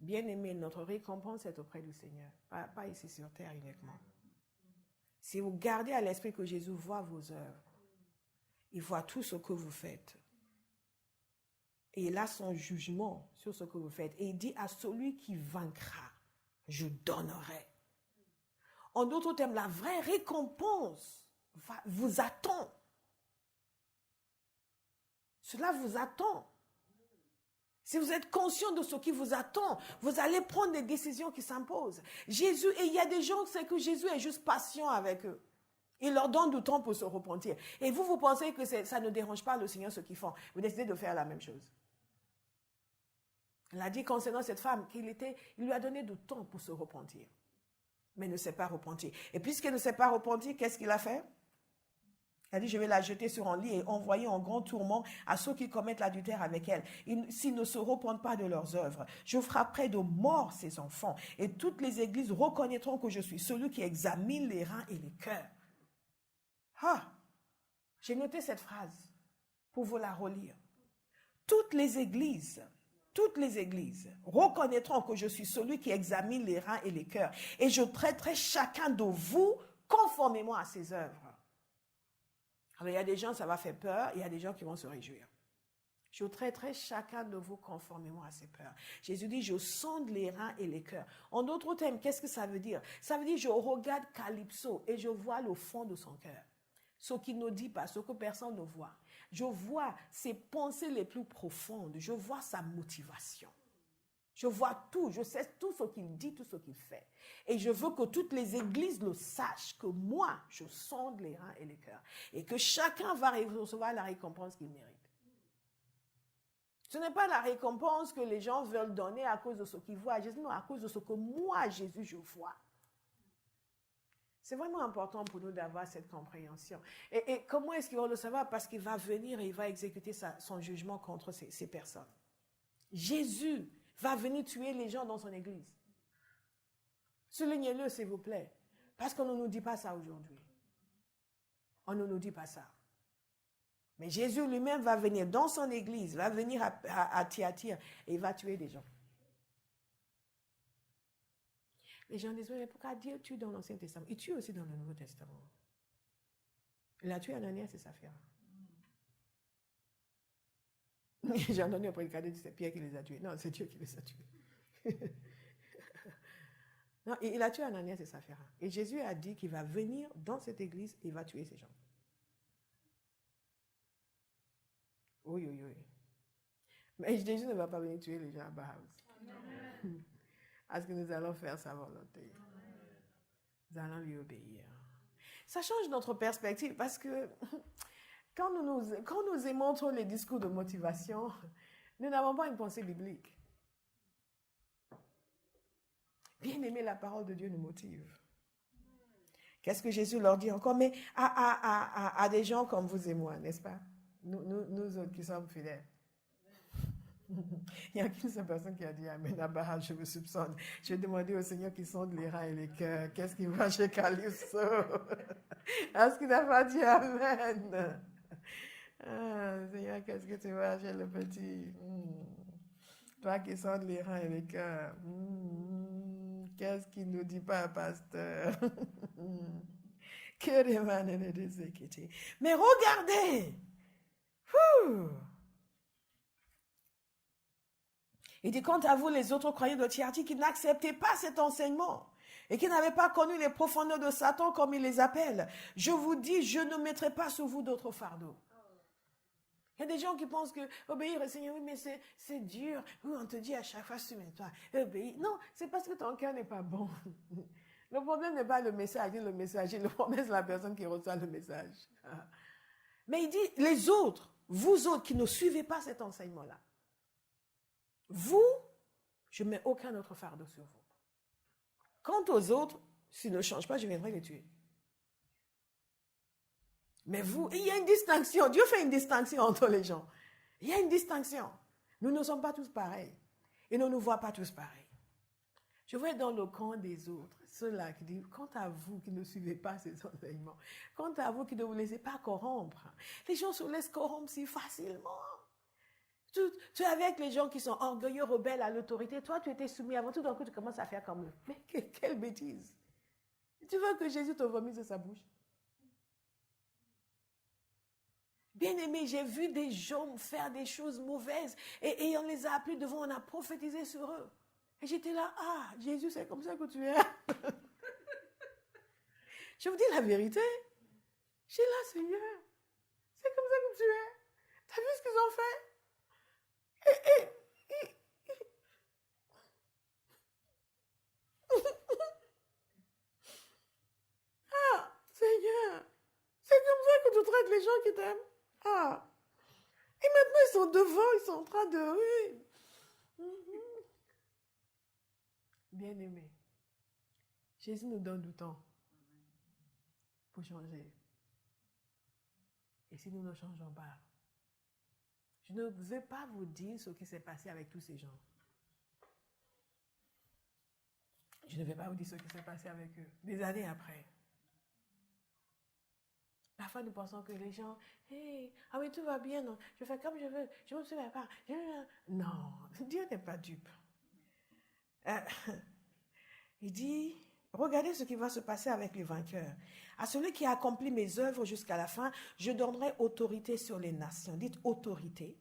Bien-aimés, notre récompense est auprès du Seigneur, pas ici sur terre uniquement. Si vous gardez à l'esprit que Jésus voit vos œuvres, il voit tout ce que vous faites. Et il a son jugement sur ce que vous faites. Et il dit à celui qui vaincra, je donnerai. En d'autres termes, la vraie récompense vous attend. Cela vous attend. Si vous êtes conscient de ce qui vous attend, vous allez prendre des décisions qui s'imposent. Jésus, et il y a des gens, c'est que Jésus est juste patient avec eux. Il leur donne du temps pour se repentir. Et vous pensez que ça ne dérange pas le Seigneur ce qu'ils font. Vous décidez de faire la même chose. Il a dit concernant cette femme il lui a donné du temps pour se repentir. Mais ne s'est pas repenti. Et puisqu'elle ne s'est pas repenti, qu'est-ce qu'il a fait? Il a dit, je vais la jeter sur un lit et envoyer en grand tourment à ceux qui commettent l'adultère avec elle. S'ils ne se repentent pas de leurs œuvres, je frapperai de mort ces enfants. Et toutes les églises reconnaîtront que je suis celui qui examine les reins et les cœurs. Ah! J'ai noté cette phrase pour vous la relire. Toutes les églises reconnaîtront que je suis celui qui examine les reins et les cœurs. Et je traiterai chacun de vous conformément à ses œuvres. Alors, il y a des gens, ça va faire peur. Il y a des gens qui vont se réjouir. Je traiterai chacun de vous conformément à ses peurs. Jésus dit, je sonde les reins et les cœurs. En d'autres termes, qu'est-ce que ça veut dire? Ça veut dire, je regarde Calypso et je vois le fond de son cœur. Ce qu'il ne dit pas, ce que personne ne voit. Je vois ses pensées les plus profondes. Je vois sa motivation. Je vois tout. Je sais tout ce qu'il dit, tout ce qu'il fait. Et je veux que toutes les églises le sachent, que moi, je sonde les reins et les cœurs. Et que chacun va recevoir la récompense qu'il mérite. Ce n'est pas la récompense que les gens veulent donner à cause de ce qu'ils voient. Jésus, non, à cause de ce que moi, Jésus, je vois. C'est vraiment important pour nous d'avoir cette compréhension. Et comment est-ce qu'il va le savoir? Parce qu'il va venir et il va exécuter son jugement contre ces personnes. Jésus va venir tuer les gens dans son église. Soulignez-le, s'il vous plaît. Parce qu'on ne nous dit pas ça aujourd'hui. On ne nous dit pas ça. Mais Jésus lui-même va venir dans son église, va venir à Thyatire et il va tuer des gens. Les gens disent, mais pourquoi Dieu tue dans l'Ancien Testament? Il tue aussi dans le Nouveau Testament. Il a tué Ananias et Saphira. J'ai entendu un prédicateur dire, c'est Pierre qui les a tués. Non, c'est Dieu qui les a tués. Non, il a tué Ananias et Saphira. Et Jésus a dit qu'il va venir dans cette église et il va tuer ces gens. Oui, oui, oui. Mais Jésus ne va pas venir tuer les gens à Bauhaus. Parce que nous allons faire sa volonté. Nous allons lui obéir. Ça change notre perspective parce que quand nous aimons trop les discours de motivation, nous n'avons pas une pensée biblique. Bien aimer la parole de Dieu nous motive. Qu'est-ce que Jésus leur dit encore? Mais à des gens comme vous et moi, n'est-ce pas? Nous autres qui sommes fidèles. Il n'y a qu'une seule personne qui a dit Amen. Abraham, je me soupçonne. Je vais demander au Seigneur qui sonde les reins et les cœurs. Qu'est-ce qu'il voit chez Calypso? Est-ce qu'il n'a pas dit Amen? Ah, Seigneur, qu'est-ce que tu vois chez le petit? Toi qui sondes les reins et les cœurs. Qu'est-ce qu'il ne dit pas, pasteur? Que demande des équités. Mais regardez! Il dit, quant à vous, les autres croyants de Thyatire, qui n'acceptaient pas cet enseignement et qui n'avaient pas connu les profondeurs de Satan, comme il les appelle, je vous dis, je ne mettrai pas sur vous d'autres fardeaux. Il y a des gens qui pensent que obéir au Seigneur, oui, mais c'est dur. Oui, on te dit à chaque fois, soumets-toi, obéis. Non, c'est parce que ton cœur n'est pas bon. Le problème n'est pas le message ni le messager. Le problème, c'est la personne qui reçoit le message. Mais il dit, les autres, vous autres qui ne suivez pas cet enseignement-là, vous, je ne mets aucun autre fardeau sur vous. Quant aux autres, s'ils ne changent pas, je viendrai les tuer. Mais vous, il y a une distinction. Dieu fait une distinction entre les gens. Il y a une distinction. Nous ne sommes pas tous pareils. Et nous ne nous voit pas tous pareils. Je vais être dans le camp des autres. Ceux-là qui disent, quant à vous qui ne suivez pas ces enseignements, quant à vous qui ne vous laissez pas corrompre, les gens se laissent corrompre si facilement. Tu es avec les gens qui sont orgueilleux, rebelles à l'autorité. Toi, tu étais soumis avant, tout d'un coup, tu commences à faire comme eux. Mais quelle bêtise. Tu veux que Jésus te vomisse de sa bouche? Bien-aimé, j'ai vu des gens faire des choses mauvaises et on les a appelés devant, on a prophétisé sur eux. Et j'étais là, Jésus, c'est comme ça que tu es. Je vous dis la vérité. Je suis là, Seigneur. C'est comme ça que tu es. Tu as vu ce qu'ils ont fait? Seigneur, c'est comme ça que tu traites les gens qui t'aiment. Et maintenant, ils sont devant, ils sont en train de... Bien-aimé, Jésus nous donne du temps pour changer. Et si nous ne changeons pas, je ne vais pas vous dire ce qui s'est passé avec tous ces gens. Je ne vais pas vous dire ce qui s'est passé avec eux, des années après. Parfois, nous pensons que les gens, oui, tout va bien, non, je fais comme je veux, je ne me souviens pas. Non, Dieu n'est pas dupe. Il dit, regardez ce qui va se passer avec les vainqueurs. À celui qui a accompli mes œuvres jusqu'à la fin, je donnerai autorité sur les nations. Dites autorité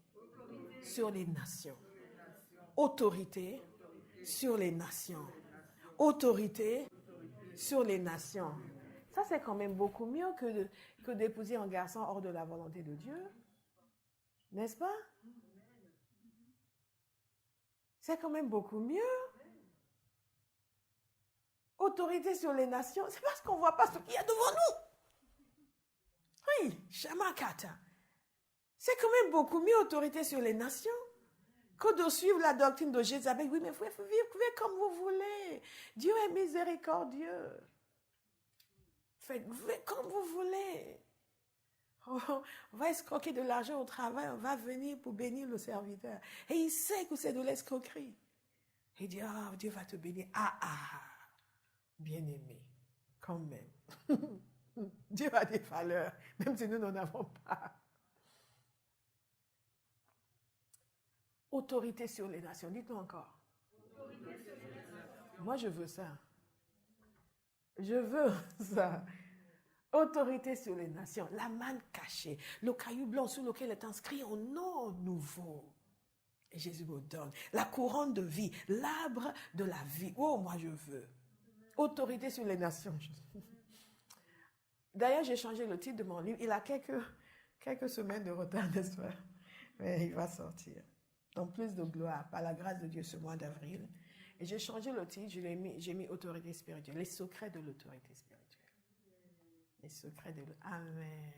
sur les nations. Autorité sur les nations. Autorité sur les nations. Ça, c'est quand même beaucoup mieux que d'épouser un garçon hors de la volonté de Dieu. N'est-ce pas? C'est quand même beaucoup mieux. Autorité sur les nations, c'est parce qu'on ne voit pas ce qu'il y a devant nous. Oui, Shamakata. C'est quand même beaucoup mieux autorité sur les nations que de suivre la doctrine de Jézabel. Oui, mais vous pouvez vivre comme vous voulez. Dieu est miséricordieux. Faites comme vous voulez. On va escroquer de l'argent au travail, on va venir pour bénir le serviteur. Et il sait que c'est de l'escroquerie. Il dit, Dieu va te bénir. Bien-aimé, quand même. Dieu a des valeurs, même si nous n'en avons pas. Autorité sur les nations, dites-nous encore. Moi, je veux ça. Je veux ça. Autorité sur les nations, la manne cachée, le caillou blanc sur lequel est inscrit un nom nouveau. Et Jésus me donne la couronne de vie, l'arbre de la vie. Oh, moi je veux. Autorité sur les nations. D'ailleurs, j'ai changé le titre de mon livre. Il a quelques semaines de retard, n'est-ce pas? Mais il va sortir. Donc, plus de gloire, par la grâce de Dieu, ce mois d'avril. Et j'ai changé le titre, j'ai mis autorité spirituelle, les secrets de l'autorité spirituelle. Les secrets de Amen.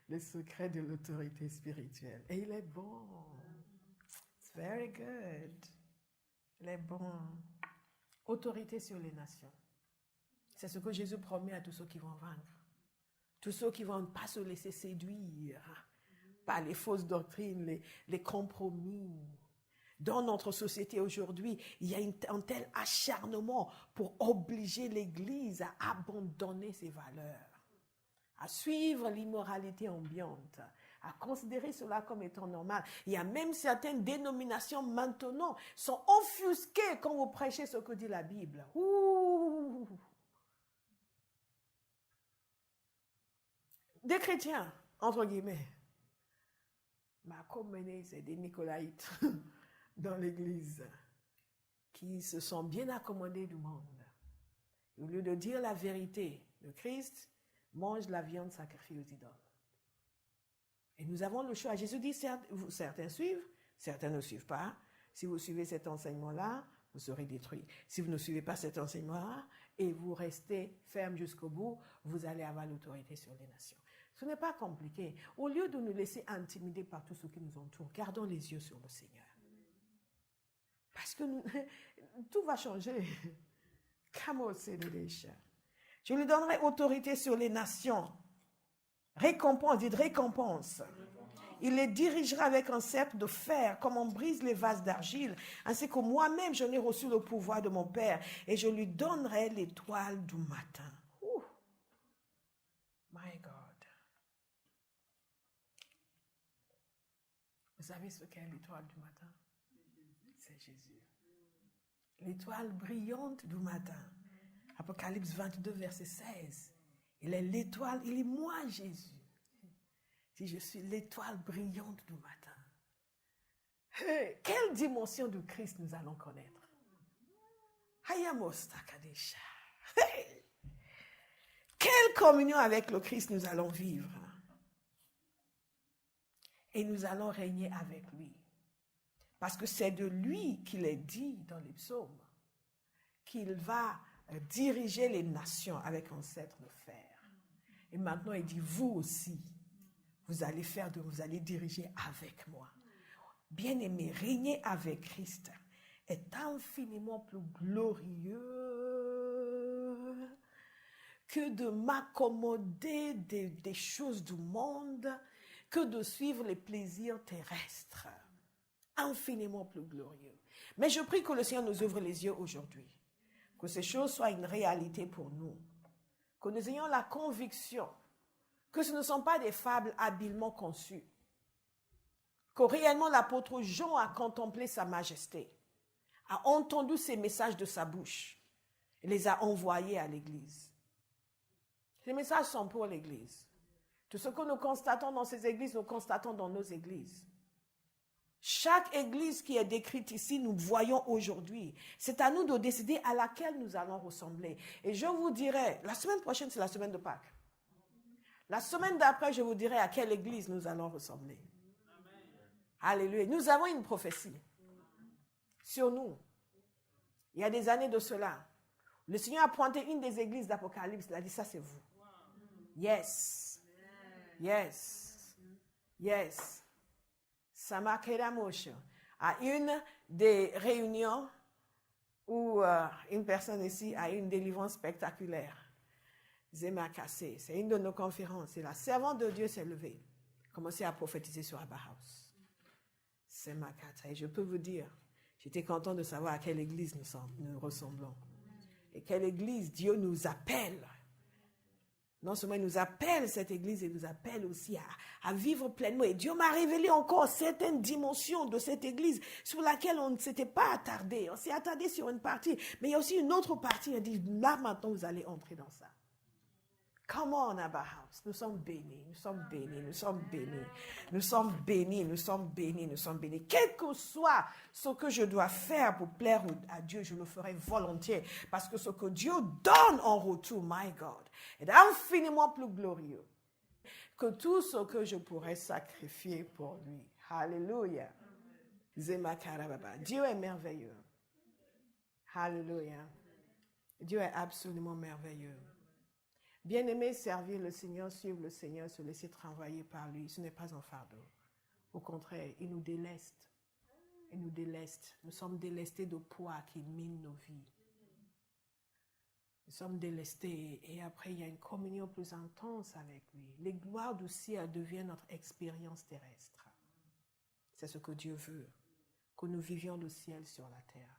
Les secrets de l'autorité spirituelle. Et il est bon. It's very good. Il est bon. Autorité sur les nations. C'est ce que Jésus promet à tous ceux qui vont vaincre. Tous ceux qui ne vont pas se laisser séduire par les fausses doctrines, les compromis. Dans notre société aujourd'hui, il y a un tel acharnement pour obliger l'Église à abandonner ses valeurs, à suivre l'immoralité ambiante, à considérer cela comme étant normal. Il y a même certaines dénominations maintenant sont offusquées quand vous prêchez ce que dit la Bible. Ouh. Des chrétiens, entre guillemets. C'est des Nicolaïtes dans l'église qui se sont bien accommodés du monde. Au lieu de dire la vérité, le Christ mange la viande sacrifiée aux idoles. Et nous avons le choix. Jésus dit, certains suivent, certains ne suivent pas. Si vous suivez cet enseignement-là, vous serez détruits. Si vous ne suivez pas cet enseignement et vous restez ferme jusqu'au bout, vous allez avoir l'autorité sur les nations. Ce n'est pas compliqué. Au lieu de nous laisser intimider par tout ce qui nous entoure, gardons les yeux sur le Seigneur. Parce que tout va changer. Je lui donnerai autorité sur les nations. Récompense, dites récompense. Il les dirigera avec un sceptre de fer, comme on brise les vases d'argile, ainsi que moi-même je n'ai reçu le pouvoir de mon Père, et je lui donnerai l'étoile du matin. Ouh. My God. Vous savez ce qu'est l'étoile du matin? C'est Jésus. L'étoile brillante du matin. Apocalypse 22, verset 16. Il est l'étoile, il est moi, Jésus. Si je suis l'étoile brillante du matin. Hey, quelle dimension du Christ nous allons connaître? Hey, quelle communion avec le Christ nous allons vivre? Et nous allons régner avec lui. Parce que c'est de lui qu'il est dit dans les psaumes qu'il va diriger les nations avec un sceptre de fer. Et maintenant, il dit, vous aussi, vous allez diriger avec moi. Bien-aimé, régner avec Christ est infiniment plus glorieux que de m'accommoder des choses du monde, que de suivre les plaisirs terrestres. Infiniment plus glorieux. Mais je prie que le Seigneur nous ouvre les yeux aujourd'hui, que ces choses soient une réalité pour nous, que nous ayons la conviction que ce ne sont pas des fables habilement conçues, que réellement l'apôtre Jean a contemplé sa majesté, a entendu ces messages de sa bouche et les a envoyés à l'Église. Ces messages sont pour l'Église. Tout ce que nous constatons dans ces églises, nous constatons dans nos églises. Chaque église qui est décrite ici, nous voyons aujourd'hui. C'est à nous de décider à laquelle nous allons ressembler. Et je vous dirai, la semaine prochaine, c'est la semaine de Pâques. La semaine d'après, je vous dirai à quelle église nous allons ressembler. Amen. Alléluia. Nous avons une prophétie sur nous. Il y a des années de cela. Le Seigneur a pointé une des églises d'Apocalypse. Il a dit, ça c'est vous. Yes. Yes. Yes. Samakera Moshe. À une des réunions où une personne ici a eu une délivrance spectaculaire. Zema Kassé, c'est une de nos conférences. Et la servante de Dieu s'est levée, commencé à prophétiser sur Abba House. Zema Kassé. Et je peux vous dire, j'étais content de savoir à quelle église nous ressemblons. Et quelle église Dieu nous appelle. Non seulement il nous appelle cette église, il nous appelle aussi à vivre pleinement. Et Dieu m'a révélé encore certaines dimensions de cette église sur laquelle on ne s'était pas attardé. On s'est attardé sur une partie, mais il y a aussi une autre partie. Il a dit, là maintenant vous allez entrer dans ça. Come on, Abba House. Nous sommes bénis, nous sommes bénis, nous sommes bénis. Nous sommes bénis, nous sommes bénis, nous sommes bénis. Quel que soit ce que je dois faire pour plaire à Dieu, je le ferai volontiers. Parce que ce que Dieu donne en retour, my God, est infiniment plus glorieux que tout ce que je pourrais sacrifier pour lui. Alléluia. Dieu est merveilleux. Alléluia. Dieu est absolument merveilleux. Bien-aimé, servir le Seigneur, suivre le Seigneur, se laisser travailler par lui, ce n'est pas un fardeau. Au contraire, il nous déleste. Il nous déleste. Nous sommes délestés de poids qui mine nos vies. Nous sommes délestés et après, il y a une communion plus intense avec lui. Les gloires du ciel deviennent notre expérience terrestre. C'est ce que Dieu veut, que nous vivions le ciel sur la terre.